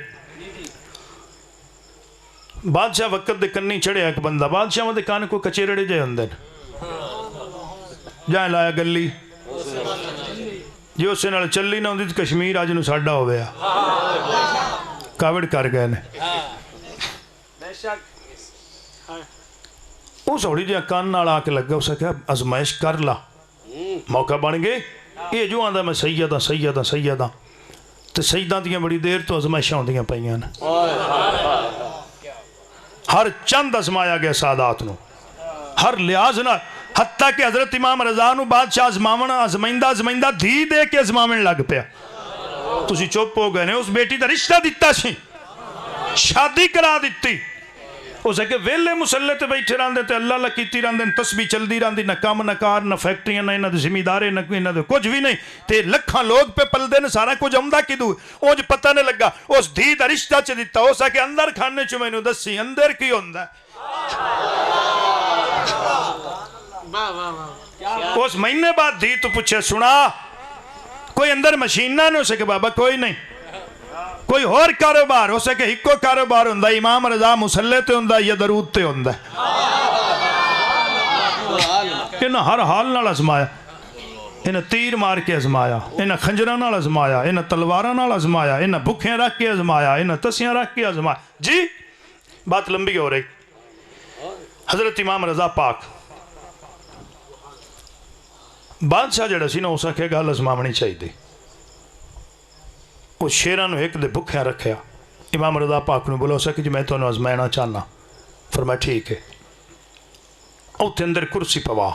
بادشاہ وقت دے کنی چڑھے ایک بندہ بادشاہ دے کان کو کچیرڑے جائے اندر جائیں لایا گلی جی اس سے نال چلی نہ ہوندی تو کشمیر آج نو ساڈا ہو گیا کاوڑ کر گئے نے اس ہوڑی جہاں کان نال آ کے لگا اسے کہا ازمائش کر لا موقع بن گئے یہ جو آندا میں سیدہ تو سیدہ دیاں بڑی دیر تو ازمائشاں ہوندیاں پئیاں نے ہر چند ازمایا گیا سادات نو ہر لحاظ نہ حتیٰ کہ حضرت امام رضا نو بادشاہ ازمائندہ دھی دے کے ازماون لگ پیا تسی چپ ہو گئے نے اس بیٹی دا رشتہ دیتا سی شادی کرا دیتی اسے کہ ویلے مسلح تے بیٹھے راندے تے اللہ اللہ کیتی راندے تسبیح چلدی راندی نہ کام نہ کار نہ فیکٹریاں نہ انہاں دے زمیندارے نہ انہاں دے کچھ بھی نہیں تے لکھاں لوگ پہ پلدے نے سارا کچھ آمدا کدو اونج پتہ نہیں لگا اس دھی دا رشتہ چ دیتا ہو سکے اندر کھانے چ مینوں دسی اندر کی ہوندا ہے اس مہینے بعد دھی تو پوچھے سنا کوئی اندر مشین نہ ہو سکے بابا کوئی نہیں کوئی اور کاروبار ہو سکے ہکو کاروبار ہوندا امام رضا مسلح تے ہوندا یا درود تے ہوندا انہاں ہر حال نال ازمایا انہاں تیر مار کے ازمایا انہاں خنجراں نال ازمایا انہاں تلواراں نال ازمایا انہاں بکھیاں رکھ کے ازمایا انہاں تسیاں رکھ کے ازمایا جی بات لمبی ہو رہی حضرت امام رضا پاک بادشاہ جڑا سی نا اسا کہ گل ازماونی چاہیے وہ شیراں نو ایک دے بکھیاں رکھیا امام رضا پاک نو بولا اسا کہ جی میں تو ازمائنا چاہنا فرمایا ٹھیک ہے اوتھے اندر کرسی پوا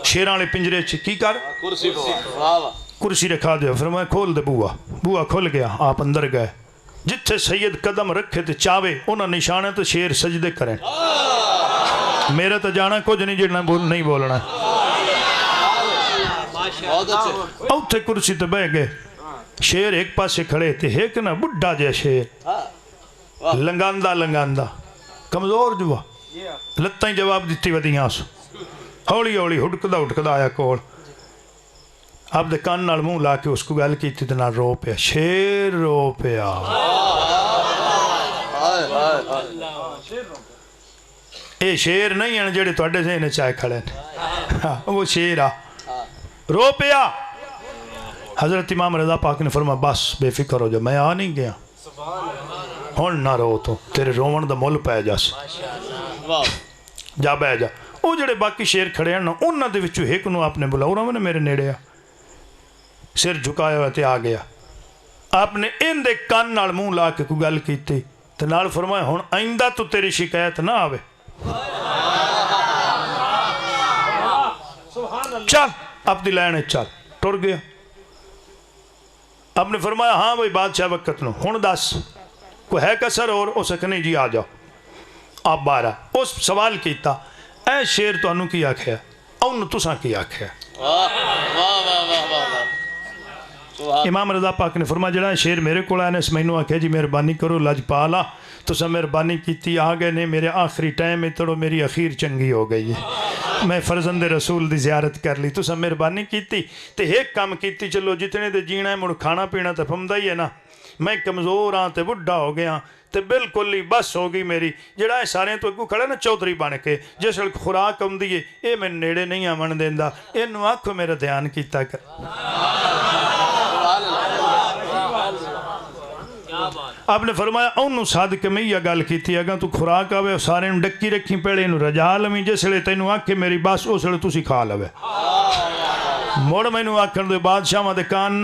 شیراں والے پنجرے چ کی کر کرسی رکھا دیا فرمایا کھول دے بوا کھل گیا آپ اندر گئے جتھے سید قدم رکھے تے چاوے انہاں نشانے تے شیر سجدے کریں میرا تو جانا کچھ نہیں جڑنا نہیں بولنا اوتھے کرسی تے بہ گئے شیر ایک پاسے کھڑے تھے ایک نا بڑھا جا شیر لنگاندہ کمزور جوا لتاں ہی جواب دیتی ودیاں سو ہولی ہٹکدا آیا کول آپ دے کان نال منہ لا کے اس کو گل کیتی تے نال رو پیا شیر رو پیا اے شیر نہیں ہیں جڑے تواڈے ذہن چائے کھڑے وہ شیر آ رو پیا حضرت امام رضا پاک نے فرمایا بس بے فکر ہو جا میں آ نہیں گیا ہن نہ رو تو تیرے روون دا مول پے جاس جا بہ جا وہ جڑے باقی شیر کھڑے ہیں نا انہاں دے وچوں ایک نو آپ نے بلایا انہاں نے میرے نیڑے سر جھکایا ہوا تے آ گیا آپ نے ان دے کان نال منہ لا کے کوئی گل کیتی تے نال فرمایا ہن آئندہ تو تیری شکایت نہ آوے چل اپنی لائن چل ٹر گیا آپ نے فرمایا ہاں بھائی بادشاہ وقت نو ہن دس کوئی ہے کسر اور اس کہ نہیں جی آ جاؤ آپ باہر اس سوال کیتا اے شیر تو انہوں کی آکھیا انہوں تساں کی آکھیا امام رضا پاک نے فرمایا جڑا شیر میرے کو آیا نے اس مہینوں آکھیا جی مہربانی کرو لج پالا تساں مہربانی کیتی آ گئے نے میرے آخری ٹائم میں تڑو میری اخیر چنگی ہو گئی ہے میں فرزند رسول دی زیارت کر لی تساں مہربانی کیتی تے ایک کام کیتی چلو جتنے دے جینا ہے مڑ کھانا پینا تے پھمدا ہی ہے نا میں کمزور ہاں تے بڑھا ہو گیا تے بالکل ہی بس ہو گئی میری جڑا ہے سارے تو اگو کھڑے نا چودھری بن کے جس وقت خوراک آمدی ہے اے میں نیڑے نہیں آمن دیندا اینو آکھو میرا دھیان کیتا کر آپ نے فرمایا انہوں صادق میں یہ گل کی تھی اگر تو خوراک آوے سارے ڈکی رکھی پیڑے انہوں رجا لمی جس لئے تینوں آکھے میری باس اس لئے تسی کھا لوے موڑ میں انہوں آکھن دے بادشاہ دے کان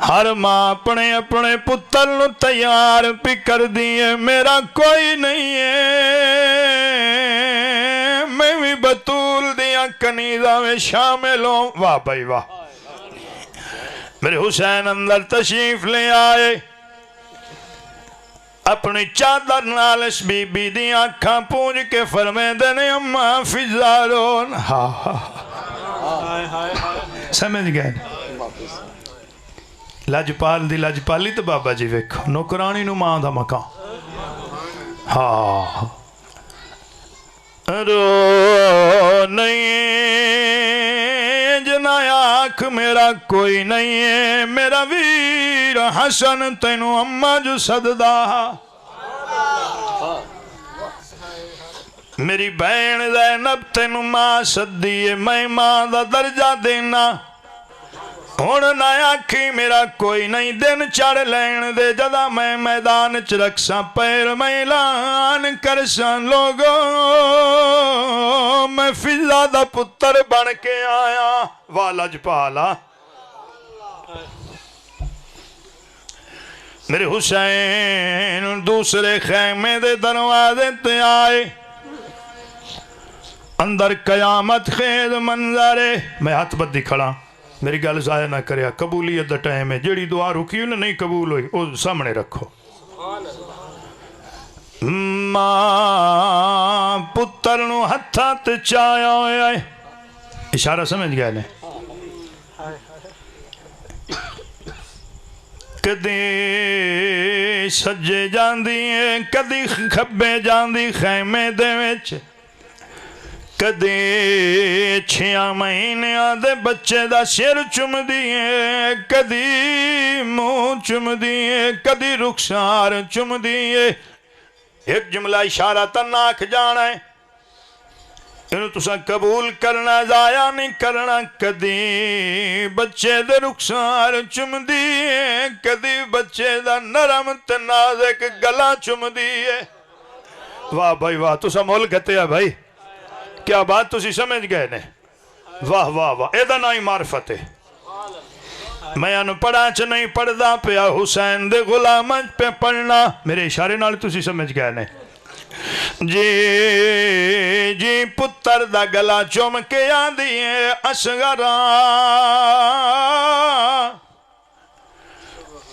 ہر ماں اپنے اپنے پتر نو تیار پی کر دیے میرا کوئی نہیں ہے میں بھی بطول دیا کنیزہ میں شامل ہوں واہ بھائی واہ میرے حسین اندر تشریف لے آئے اپنی چادر نالش بی بی دی آنکھاں پونج کے فرمے دینے اماں فضارون سمجھ گئے لجپال دی لجپالی تو بابا جی ویکھو نوکرانی نو ماں دا مکان ہاں رو نہیں جنایا آنکھ میرا کوئی نہیں ہے میرا ویر حسن تینو اماں جو صددہ میری بین زینب تینو ماں صدیے میں ماں دا درجہ دینا ہون نہ آکھی میرا کوئی نہیں دن چڑھ لین دے جدا میں میدان چرکساں پیر میں اعلان کرساں لوگوں میں فضا دا پتر بن کے آیا والج پالا میرے حسین دوسرے خیمے دے دروازے تے آئے اندر قیامت خیز منظرے میں ہاتھ بدی کھڑا میری گل ضائع نہ کریا قبولیت دا ٹائم ہے جیڑی دعا رکی ہوئی نہیں قبول ہوئی وہ سامنے رکھو ماں پتر نو ہتھاں تے چایا ہویا ہے اشارہ سمجھ گیا نے کدی سجے جاندی ہیں کدی کھبے جاندی خیمے دے وچ کدی 6 مہینے آدھے بچے دا سر چم دیئے کدی منہ چم دیئے کدی رخسار چم دیئے ایک جملہ اشارہ تناک جانا ہے انہوں تسا قبول کرنا ضائع نہیں کرنا کدی بچے دے رخسار چم دیئے کدی بچے دا نرم تنازک گلا چم دیئے واہ بھائی واہ تسا مول گھتے ہیں بھائی کیا بات تسی سمجھ گئے نے واہ واہ واہ ایدہ نائی معرفت ہے میں انو پڑھا چھ نہیں پڑھ دا پیا حسین دے غلامت پہ پڑھنا میرے اشارے نال تسی سمجھ گئے نے جی جی پتر دا گلا چوم کے آدھیے اصغرا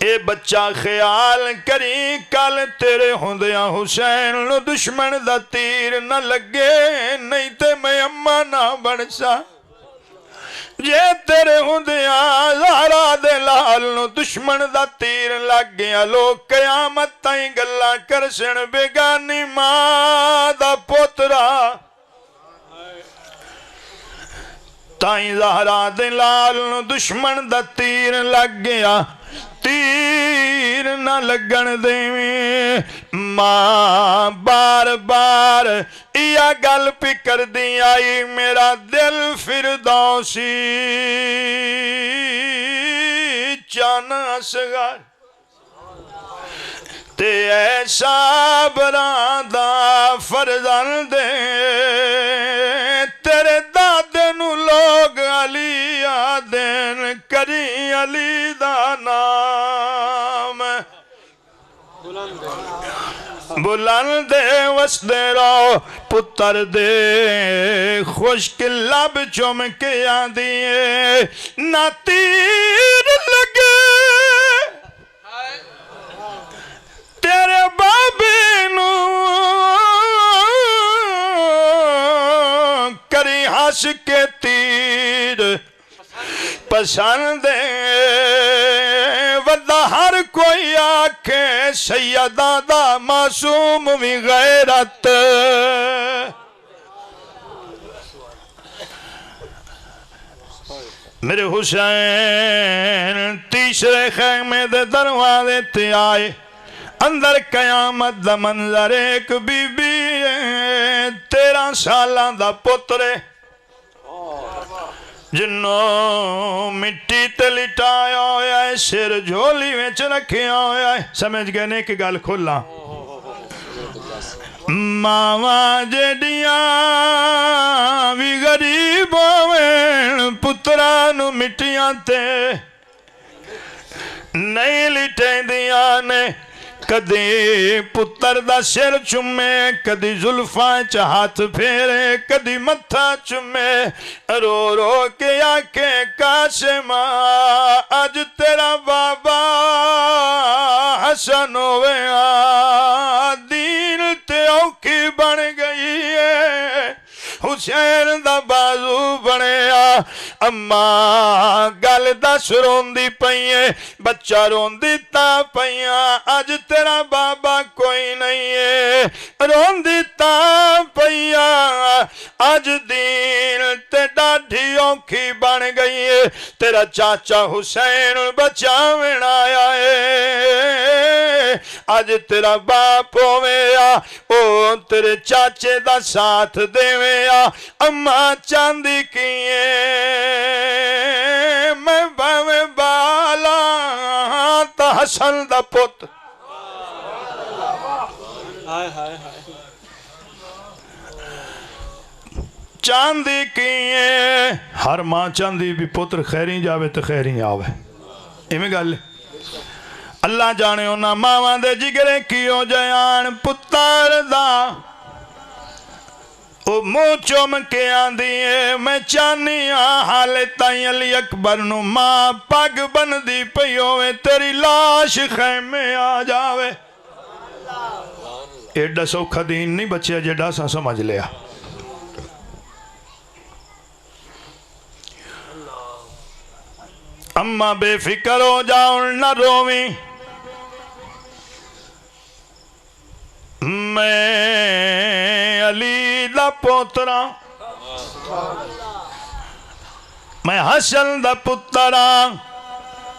اے بچہ خیال کری کل تیرے ہوندیاں حسین نو دشمن دا تیر نہ لگے نہیں تے میں اماں نہ بڑسا جے تیرے ہوندیاں زہرا دے لال نو دشمن دا تیر لگ گیا لوگ قیامت تائیں گلا کرسن بیگانی ماں دا پوترا تائیں زہرا دے لال نو دشمن دا تیر لگ گیا تیر نہ لگن دے ماں بار بار یا گل پی کر دی آئی میرا دل فردوسی چان اصغر تے ایسا برادہ فرزند دے تیرے دادے نو لوگ علی آدین کری علی دا نام بلند دے وسدے رو پتر دے خوشک لب چوم کے آدھیے نہ تیر لگے تیرے بابے نو کری ہنس کے تیر پسند ودا ہر کوئی آنکھیں سیدہ دا معصوم بھی غیرت میرے حسین تیسرے خیمے دے دروازے تے آئے اندر قیامت دا منظر ایک بی بی 13 سالاں دا پترے جنوں مٹی تے لٹایا ہویا ہے سر جھولی وچ رکھیا ہویا ہے سمجھ گئے نے کہ گل کھلا ماما جڑیاں بھی غریب ہوویں پتراں نو مٹیاں تے نہیں لٹیندیاں نے کدی پتر دا سر چومے کدی زلفاں چ ہاتھ پھیرے کدی متھا چومے رو رو کے آکھے قاسم اج تیرا بابا حسن ہویا دین تے اوکھی بن گئی ہے حسین دا بازو بنیا اماں گل دس روندی پئیے بچہ روندی تا پئیاں اج تیرا بابا کوئی نہیں ہے روندی تا پئیاں اج دین تے ڈاڈھی اوکھی بن گئی ہے تیرا چاچا حسین بچاویں آیا ہے اج تیرا باپ ہویا او تیرے چاچے دا ساتھ دیویا اماں چاندی کیے میں باویں بالا تا حسن دا پت چاندی کیے ہر ماں چاندی بھی پتر خیریں جاوے تو خیریں آوے ایمیں گل اللہ جانے ہونا ماں دے جگرے کیوں جیان پتر دا او منہ چوم کے آندیے میں چانی حالے تائیں علی اکبر نو ماں پگ بندی پیوے تیری لاش خیمے آ جاوے ایڈا سوکھا دین نہیں بچیا جیڈا سا سمجھ لیا اماں بے فکر ہو جاؤں نہ روویں میں علی دا پوترا میں حسن دا پترا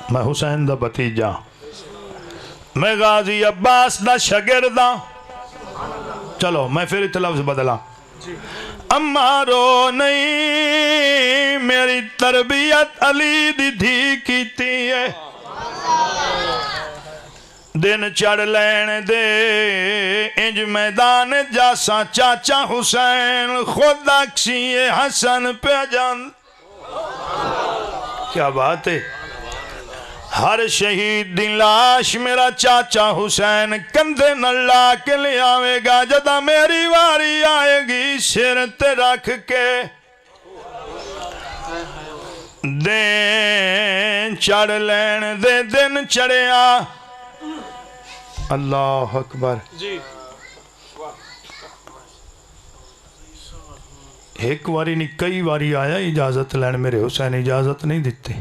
میں حسین دا بتیجا میں غازی عباس دا شاگردہ چلو میں پھر ات لفظ بدلا اماں رو نہیں میری تربیت علی دی دھی کیتی ہے دن چڑھ لین دے انج میدان جاسا چاچا حسین خود اکسی حسن پہ جان کیا بات ہے ہر شہید دی لاش میرا چاچا حسین کندھے نہ لا کے لے آوے گا جدا میری واری آئے گی سر تے رکھ کے دن چڑھ لین دے دن چڑھیا اللہ اکبر جی ایک واری نہیں کئی واری آیا اجازت لین میرے حسین اجازت نہیں دیتے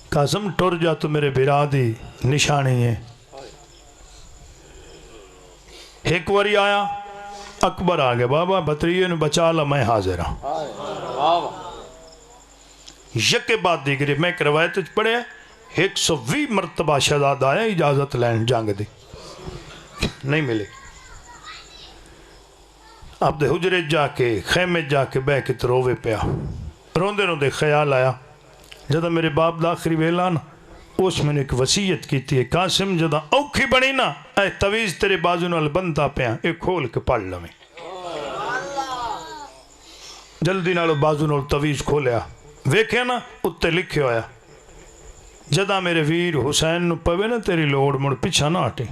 قاسم ٹر جا تو میرے برادی نشانی ہے ایک واری آیا اکبر آگے بابا بطریے نے بچا لا میں حاضر ہوں یک بعد دیگری میں ایک روایت پڑھے 120 مرتبہ شہزاد آیا اجازت لین جنگ دی نہیں ملے اب دے حجرے جا کے خیمے جا کے بے کے ترووے پیا روندے روندے خیال آیا جدا میرے باپ دا آخری ویلا نا اس میں نے ایک وسیعت کی تھی قاسم جدا اوکھی بنی نا اے تویز تیرے بازو نال بنتا پیا ایک کھول کے پڑھ لویں جلدی نالو بازو نال تویز کھولیا ویکھے نا اتے لکھے ہویا جدا میرے ویر حسین نو پوے نا تیری لوڑ مڑ پیچھا نہ ہٹے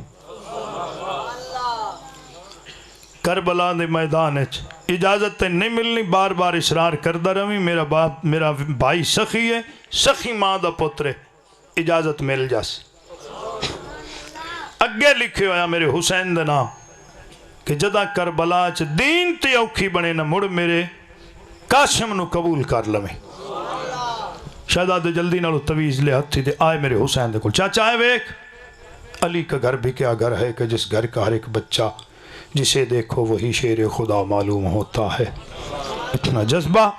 کربلا دے میدان اجازت تے نہیں ملنی بار بار اصرار کردہ روی میرا بھائی سخی ہے سخی ماں دا پترے اجازت مل جاس اگے لکھے ہویا میرے حسین دے نام کہ جدا کربلا چ دین تے اوکھی بنے نہ مڑ میرے قاسم نو قبول کر لویں شہزاد جلدی نالو تویز لے ہتھی دے آئے میرے حسین دے کل چاچا آئے ویک علی کا گھر بھی کیا گھر ہے کہ جس گھر کا ہر ایک بچہ جسے دیکھو وہی شیر خدا معلوم ہوتا ہے اتنا جذبہ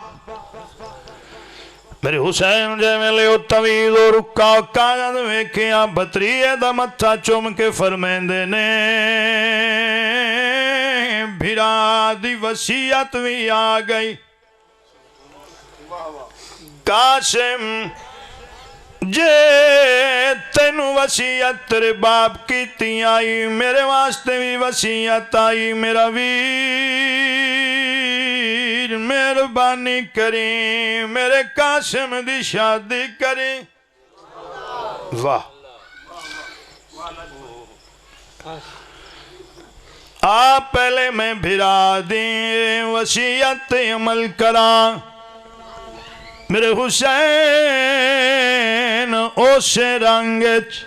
میرے حسین جے میں لے تویز و رکا کاغذ ویکھیا بطریے دا متھا چوم کے فرمیندے نے بھرا دی وسیعت بھی آ گئی قاسم جے تینو وسیعت تیرے باپ کی تی آئی میرے واسطے بھی وسیعت آئی میرا ویر مہربانی کریں میرے قاسم دی شادی کریں واہ آپ پہلے میں بھرا دیں وصیت عمل کراں میرے حسین اسے رنگچ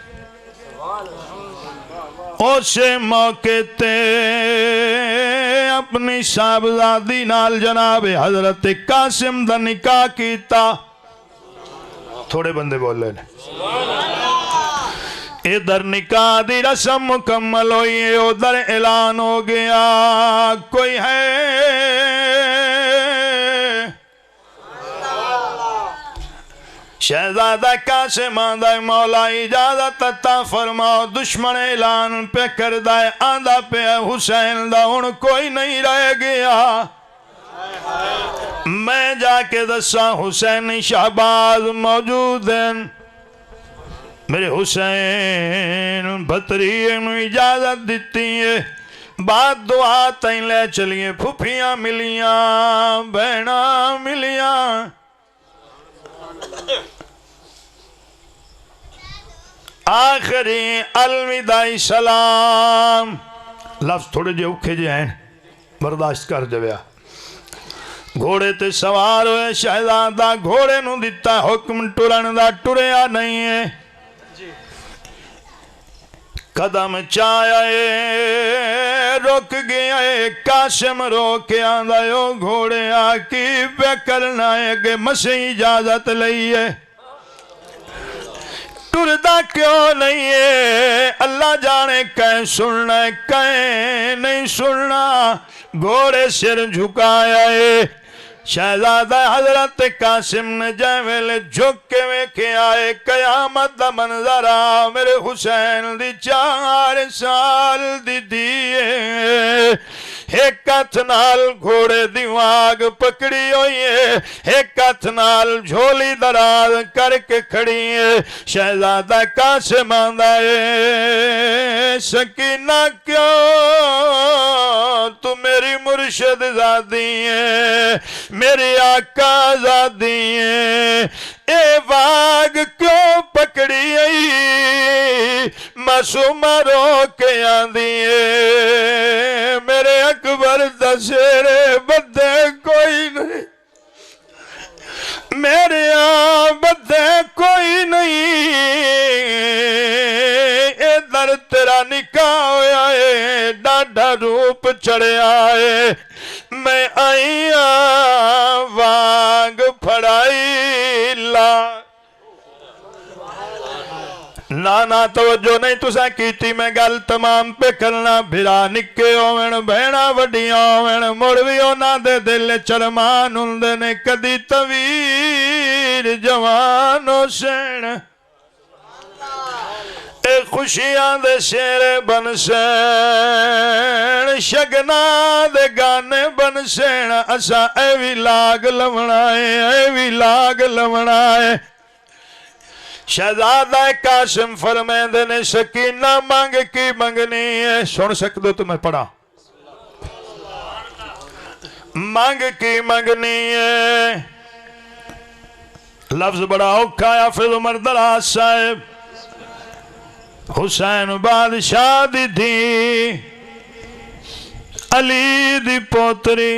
اسے موقع تے اپنی صاحبزادی نال جناب حضرت قاسم دا نکاح کیتا تھوڑے بندے بول لے ادھر نکاح دی رسم مکمل ہوئی ہے ادھر اعلان ہو گیا کوئی ہے شہزادہ قاسم آندہ مولا اجازت عطا فرماؤ دشمن اعلان پہ کردہ آندہ پہ حسین دا ان کوئی نہیں رہ گیا میں جا کے دسا حسین شہباز موجود ہیں میرے حسین بطریے میں اجازت دیتی ہے بات دعا تائیں لے چلیے پھوپیاں ملیاں بہنا ملیاں آخری الوداعی سلام لفظ تھوڑے جو اوکھے جے ہیں برداشت کر جویا گھوڑے تے سوار ہوئے شہزادہ گھوڑے نو دیتا حکم ٹرن دا ٹریا نہیں ہے قدم چایا رک گیا قاسم روک آندا یو گھوڑے آکی پہ کرنا ہے کہ مسیح اجازت لئیے ٹردہ کیوں نہیں ہے اللہ جانے کہیں سننا ہے کہیں نہیں سننا گھوڑے سر جھکایا ہے شہزادہ حضرت قاسم نے جیویلے جھک کے ویکھے آئے قیامت دا منظرہ میرے حسین دی 4 سال دی دیئے ایک ہاتھ نال گھوڑے دی واگ پکڑی ہوئی ہے ایک ہاتھ نال جھولی دراز کر کے کھڑی ہے شہزادہ قاسم آندہ ہے سکینہ کیوں تو میری مرشد زادی ہے میری آقا زادی ہے اے واگ کیوں پکڑی آئی معصومہ رو کے آندی ہے میرے اکبر دشیرے بدے کوئی نہیں میرے بدے کوئی نہیں اے در تیرا نکاح ہویا ہے ڈاڈا روپ چڑھے آئے میں آئی واگ پھڑائی لا نانا توجہ نہیں تسا کیتی میں گل تمام پہ کرنا بھرا نکے ہوئن بہنا وڈیاں ہوئن مڑویوں نہ دے دل چرمان اندے نے کدی تویر جوان حسین اے خوشیاں دے شیر بن سین شگنا دے گانے بن سین اسا اے وی لاگ لمنائے شہزادہ قاسم فرمیندے نے سکینہ مانگ کی منگنی ہے سن سکتے ہو تمہیں پڑھا مانگ کی منگنی ہے لفظ بڑا اوکھا یا حافظ عمر دراز صاحب حسین بادشاہ دی تھی علی دی پوتری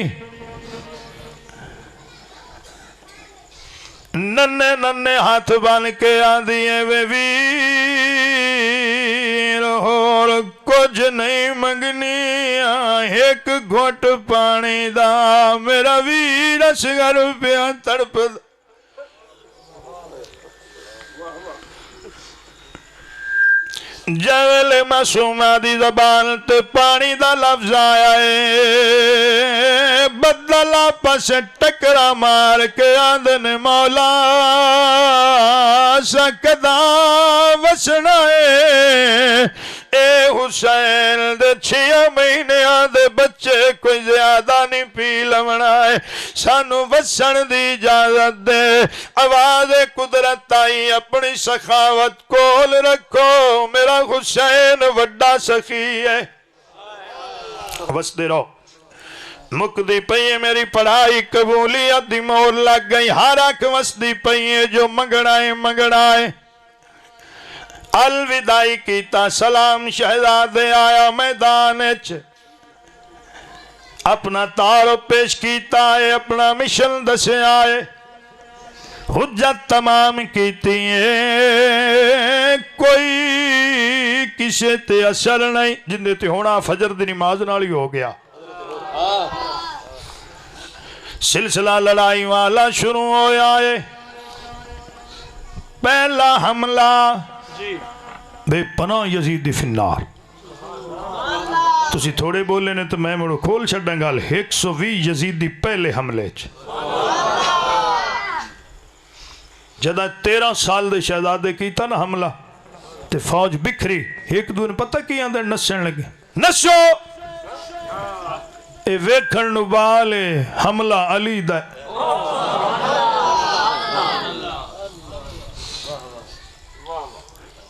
ننے ننے ہاتھ بان کے آدھیے وے ویر اور کچھ نہیں منگنی ایک گھوٹ پانی دا میرا ویر اصغر پیا تڑپ جویل معصومہ دی زبان تے پانی دا لفظ آیا ہے بدل آپس ٹکرا مار کے آندن مولا سکدا وسنا ہے اے حسین دے 6 مہینے آدھے بچے کوئی زیادہ نہیں پی لمنا ہے سانو وسن دی اجازت دے آواز قدرت آئی اپنی سخاوت کول رکھو میرا حسین وڈا سخی ہے بس دے رہو مکدی پئیے میری پڑھائی قبولیت دی مور لگ گئی ہر اک وسدی پئیے جو منگڑائے الوداعی کیتا سلام شہزادے آیا میدان وچ اپنا تعارف پیش کیتا ہے اپنا مشن دسیا ہے حجت تمام کیتی ہے کوئی کسے تے اثر نہیں جندے تے ہونا فجر دی نماز نال ہی ہو گیا سلسلہ لڑائی والا شروع ہویا ہے پہلا حملہ بے پناہ یزید فی النار تسی تھوڑے بولے نے تو میں مڑو کھول چھڑیں گال 120 یزیدی پہلے حملے چ جدہ 13 سال دے شہزادے کیتا نا حملہ تے فوج بکھری ایک دو نے پتہ کی اندر نسن لگے نسو اے ویکھن نبالے حملہ علی دا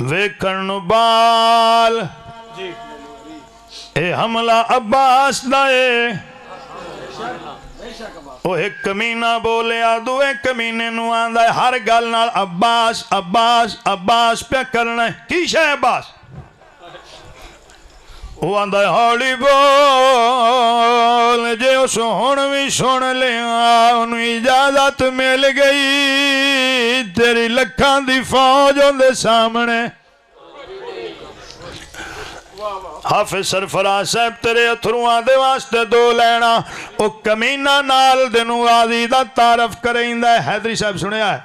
ویکھن نبال اے حملہ عباس دائے وہ ایک کمینہ بولے آدھو ایک کمینے نو آندھا ہے ہر گل نال عباس عباس عباس پہ کرنا ہے کی شاہ عباس وہ آندھا ہے ہوڑی بول جے اس ہونوی سن لیا انہوں اجازت مل گئی تیری لکھان دی فوج ہوندے سامنے حافظ سرفراز صاحب تیرے اتھروان دے واسطے دو لینا او کمینہ نال دنو آدھی دا تعرف کریں دا ہے حیدری صاحب سنیا ہے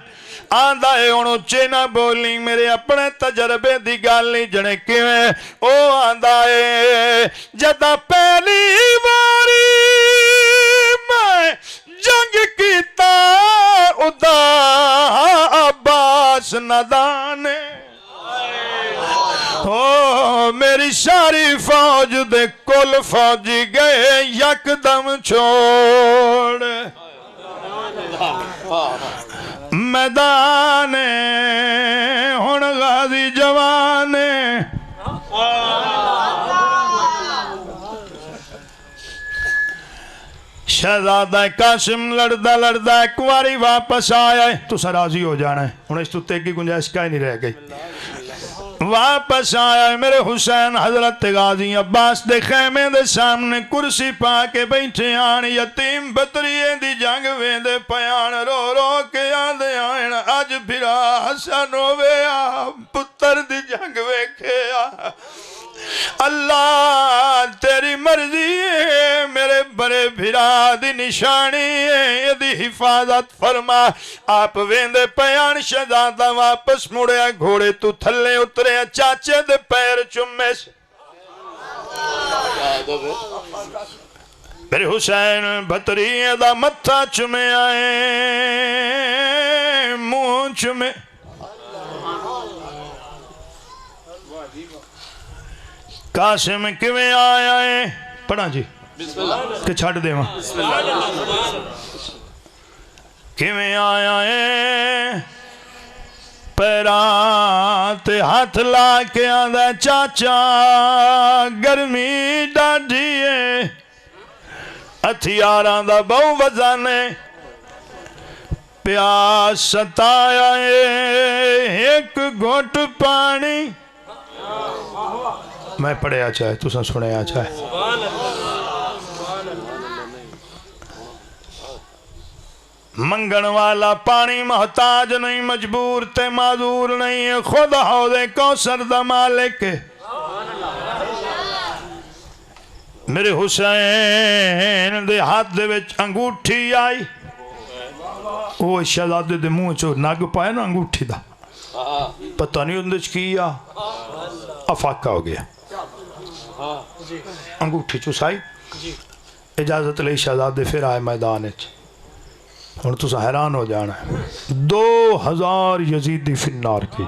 آندھا ہے انہوں چینا بولی میرے اپنے تجربے دی گالی جنے کیویں او آندھا ہے جدہ پہلی باری میں جنگ کیتا ادا عباس ندانے میری ساری فوج دے کل فوجی گئے یک دم چھوڑ میدان ہن غازی جوان شہزادہ قاسم لڑدا لڑدا ایک واری واپس آیا ہے تو راضی ہو جانا ہے ہن اس تو تے کی گنجائش کا ہی نہیں رہ گئی واپس آیا ہے میرے حسین حضرت غازی عباس دے خیمے دے سامنے کرسی پا کے بیٹھے آن یتیم بطریے دی جنگ ویندے پیان رو رو کے آدھے آئین آج بھرا حسن ہوئے آ پتر دی جنگ ویکھے آ اللہ تیری مرضی ہے میرے بڑے بھرا دی نشانی ہے یہ دی حفاظت فرما آپ ویندے پیان شہزادہ واپس مڑے گھوڑے تو تھلے اترے چاچے دے پیر چمے سے میرے حسین بھتری دا متھا چمے آئے منہ چمے قاسم کیویں آیا ہے پڑھا جی کہ چھڑ دے ماں کیویں آیا ہے پیرات ہاتھ لا کے آدھا چاچا گرمی ڈاڈھیے ہتھیاراں دا بہو وزانے پیاس ستایا ہے ایک گھٹ پانی میں پڑھے آ چاہے تو سنے آ چاہے منگن والا پانی محتاج نہیں مجبور تے معذور نہیں ہے خود حوض کوثر دا مالک میرے حسین دے ہاتھ دے وچ انگوٹھی آئی وہ شہزادے دے منہ چو نگ پائے نا انگوٹھی دا پتہ نہیں اندر کیا افاقہ ہو گیا انگوٹھی چوسائی اجازت لئی شہزادے پھر آئے میدان وچ اور تو حیران ہو جانا ہے 2000 یزیدی فی النار کی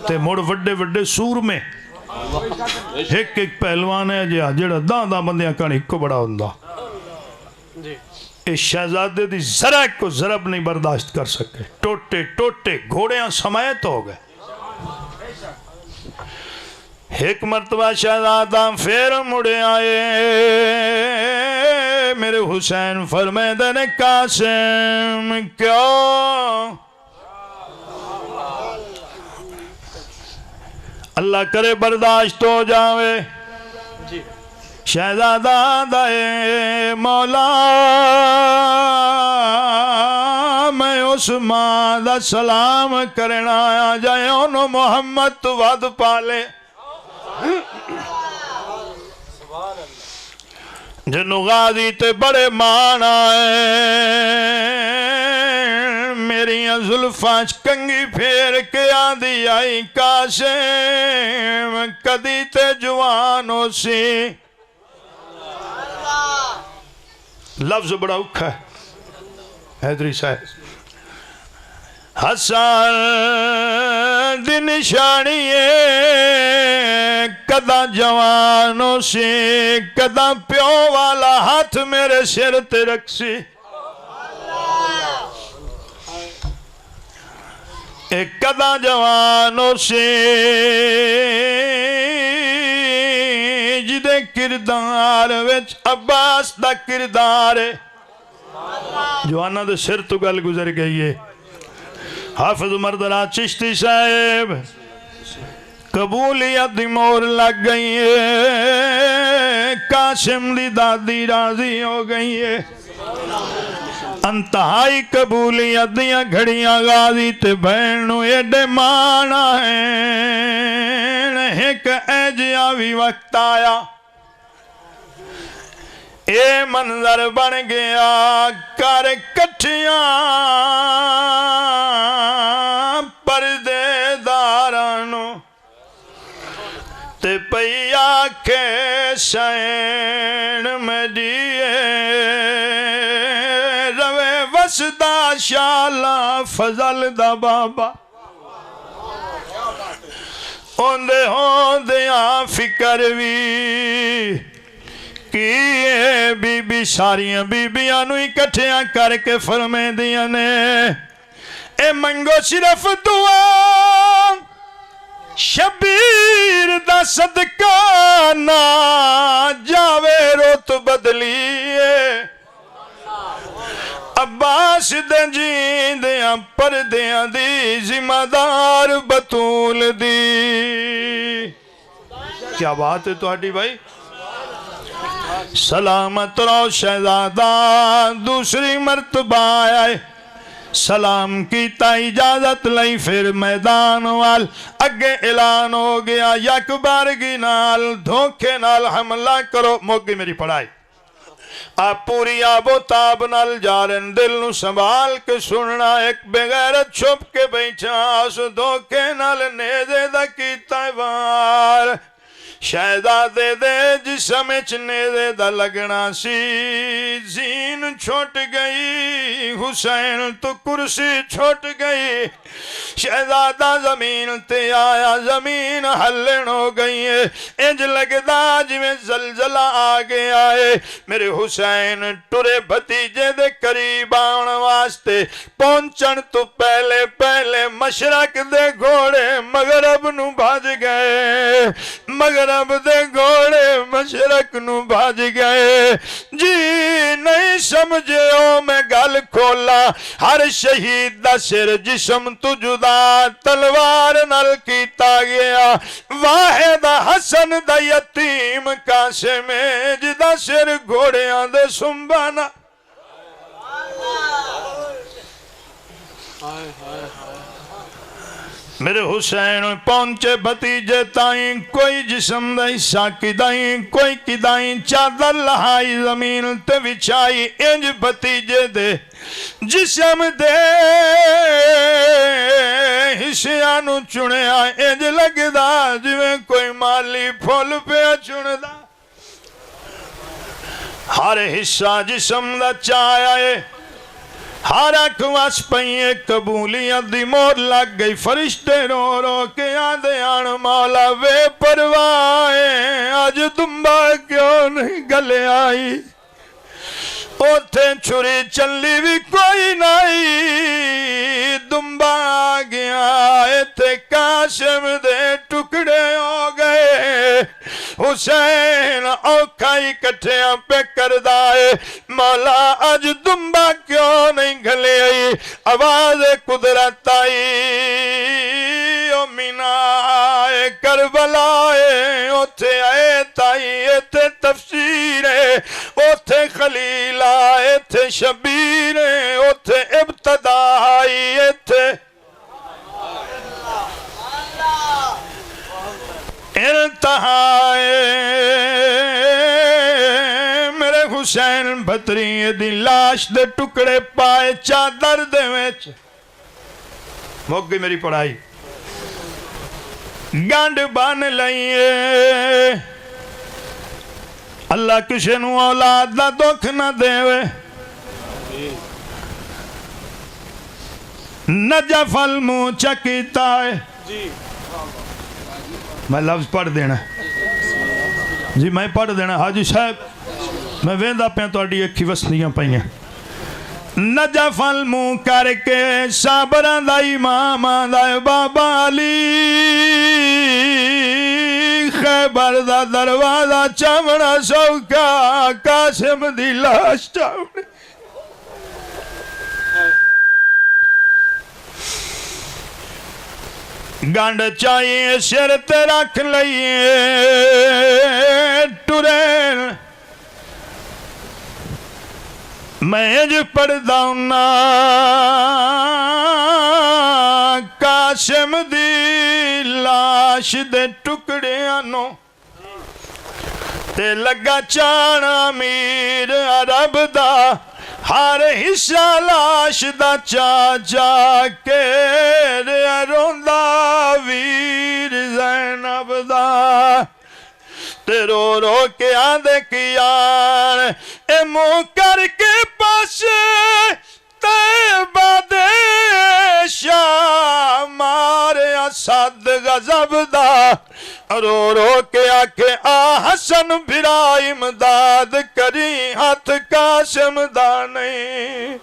تے مڑ وڈے وڈے سور میں ایک ایک پہلوان ہے جڑا داں داں بندیاں کانی کو بڑا ہوندہ اس شہزادے دی ذرا کو ضرب نہیں برداشت کر سکے ٹوٹے ٹوٹے گھوڑیاں سمیت ہو گئے ایک مرتبہ شہزادہ پھر مڑے آئے میرے حسین فرمائے نے قاسم کیوں اللہ کرے برداشت ہو جاوے شہزادہ دے مولا میں اس ماں دا سلام کرنا آیا جائے انہوں محمد تو ود پالے جنوں غازی تے بڑے مان آئے میریاں زلفاں کنگھی پھیر کے آندی آئی قاسم کدی تے جوان ہو سی لفظ بڑا اوکھا ہے حیدری صاحب حسن دی نشانی کدا جوانوں سے کدا پیو والا ہاتھ میرے سر تے رکھ سی ایک کدا جوانوں سے جدے کردار وچ عباس دا کردار ہے جوانہ دے سر تو گل گزر گئی ہے حافظ مردرہ چشتی صاحب قبولیت دی مور لگ گئی ہے قاسم دی دادی راضی ہو گئی ہے انتہائی قبولیت دیاں گھڑیاں غازی تے بہنوں ایڈے مانا ہیں ایک ایجیاوی وقت آیا اے منظر بن گیا کر کٹھیاں پردے دارانوں تے پیا کے سین میں دیئے روے وسدا شالا فضل دا بابا اوندے ہوندیاں فکر بھی کیے بی بی ساریاں بی بیاں نو اکٹھیاں کر کے فرمے دیاں نے اے منگو صرف دعا شبیر دا صدقہ نہ جاوے روت بدلیے عباس دے جیندیاں پردیاں دی ذمہ دار بطول دی کیا بات ہے تہاڈی بھائی سلامت رو شہزادہ دوسری مرتبہ آئے سلام کیتا اجازت لئی پھر میدان وال اگے اعلان ہو گیا یک بارگی نال دھوکے نال حملہ کرو موگی میری پڑھائی آپ پوری آب و تاب نال جارن دل نو سنبھال کے سننا ایک بغیرت چھپ کے بیٹھا اس دھوکے نال نیزے دا کیتا وار شہزادے دے جسم نیزے دا لگنا سی زین چھوٹ گئی حسین تو کرسی چھوٹ گئی شہزادہ زمین تے آیا زمین ہلن ہو گئی ہے انج لگدا جویں زلزلہ آگے آئے میرے حسین ٹرے بھتیجے دے قریب آن واسطے پہنچن تو پہلے پہلے مشرق دے گھوڑے مغرب نو بھاج گئے مغرب دے گھوڑے مشرق نو بھاج گئے جی نہیں سمجھے او میں گل کھولا ہر شہید دا سر جسم تو جدا تلوار نل کیتا گیا واحد حسن دا یتیم قاسم جدا سر گھوڑیاں دے سنبانا میرے حسین پہنچے بھتیجے تائیں کوئی جسم دا حصہ کدائیں کوئی کدائیں چادر لہائی زمین تے وچھائی انج بھتیجے دے جسم دے حصیانو چنیا انج لگدا جویں کوئی مالی پھول پہ چندہ ہر حصہ جسم دا چاہے ہر اکواس پہیے قبولیت دی مور لگ گئی فرشتے رو رو کے آدھے آن مولا وے پروائیں آج دمبا کیوں نہیں گلے آئی اوتھے چھری چلی بھی کوئی نہیں دمبا گیا ایتھے قاسم دے ٹکڑے ہو گئے حسین اوکھائی کٹھیاں پہ کردائے مولا آج دمبا کیوں نہیں گھلے آئی آواز قدرت آئی او مینا کربلا ہے اوتھے آئے تائی ایتھے تفسیر ہے اوتھے خلیلہ ایتھے شبیر ہے اوتھے ابتدائی ایتھے انتہائے میرے حسین بھتری دی لاش دے ٹکڑے پائے چادر دے وچ مک گئی میری پڑھائی گانڈ بان لئیے اللہ کسی نو اولاد دا دکھ نہ دے نجف المنہ چکیتا ہے میں لفظ پڑھ دینا جی میں پڑھ دینا حاجی صاحب میں ویندہ پہ تو اڈی اکھی وسنیاں پہیاں نجف المنہ کر کے صابران دا امام دا بابا علی خیبر دا دروازہ چاونا سوکا قاسم دی لاش چاونے گانڈ چاہیے سر تے رکھ لئیے ٹرین میں جو پڑھدا ہوں قاسم دی لاش دے ٹکڑے آنو تے لگا چانا امیر عرب دا ہر حصہ لاش دا چا کے روندا ویر زینب دا تے رو رو کے آدھے کیان اے منہ کر کے پاسے طیبہ دے شاہ مارے اسد غضب دا رو رو کے آکے حسن بھرا امداد کری ہاتھ قاسم دا نہیں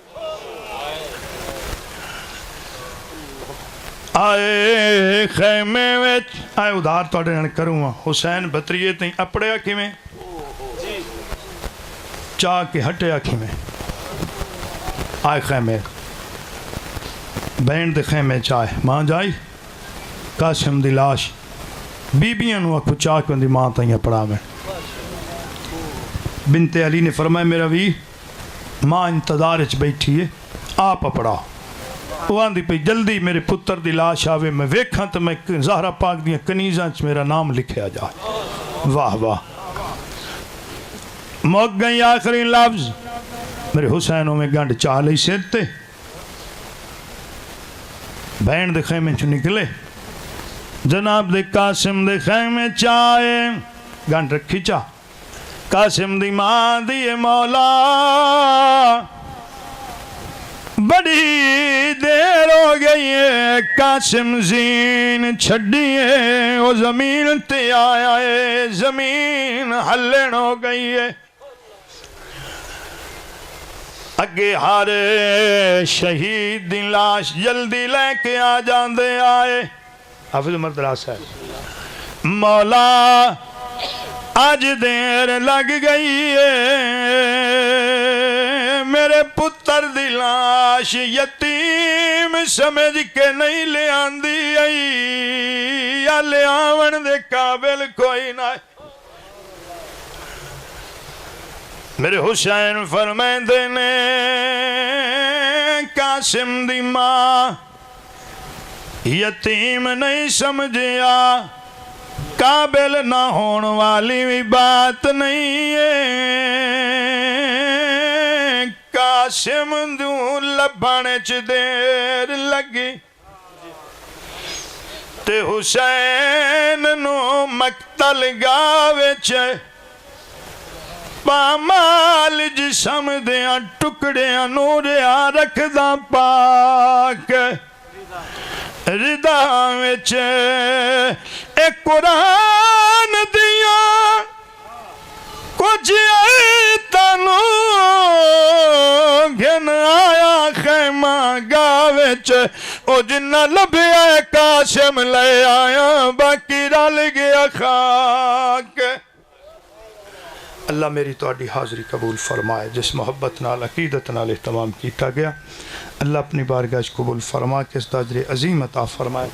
آئے خیمے ویچ آئے ادھار توڑے نہ کروں حسین بطریے تھی اپڑے آکھی میں چاہ کے ہٹے آکھی میں آئے خیمے بینڈ دے خیمے چاہے ماں جائی قاسم دی لاش بی بیاں نو اکھو چاہ کے اندی ماں تائیں پڑا میں بنت علی نے فرمایا میرا بھی ماں انتظار اچ بیٹھی ہے آپ پڑا وہ آندھی پہ جلدی میرے پتر دی لاش آوے میں ویکھاں تو میں زہرہ پاک دیا کنیزاں چ میرا نام لکھے آ جائے واہ واہ موک گئی آخری لفظ میرے حسینوں میں گنڈ چاہ لئی سیدتے بینڈ دے خیمے چو نکلے جناب دے قاسم دے خیمے چاہے گنڈ رکھی چاہ قاسم دی ماں دی مولا بڑی دیر ہو گئی ہے قاسم زین چھڑیے وہ زمین تے آیا ہے زمین ہلن ہو گئی ہے اگے ہر شہید دی لاش جلدی لے کے آ جاندے آئے حافظ عمر دراز ہے مولا آج دیر لگ گئی ہے میرے پتر دی لاش یتیم سمجھ کے نہیں لے آندی آئی یا لے آون دے قابل کوئی نہ میرے حسین فرمیندے نے قاسم دی ماں یتیم نہیں سمجھیا قابل نہ ہون والی بھی بات نہیں ہے قاسم دوں لبھانے چ دیر لگی تے حسین نو مقتل گاوے چ پامال جسم دیاں ٹکڑیاں نوریا رکھدا پاک ردا وچ اے قرآن دیاں کچھ آیتانو گھن آیا خیمہ گاوچ او جنہ لبیا قاسم لے آیا باقی رل گیا خاک اللہ میری توڑی حاضری قبول فرمائے جس محبت نال عقیدت نال اہتمام کیتا گیا اللہ اپنی بارگاہ قبول فرما کے اس داجر عظیم عطا فرمائے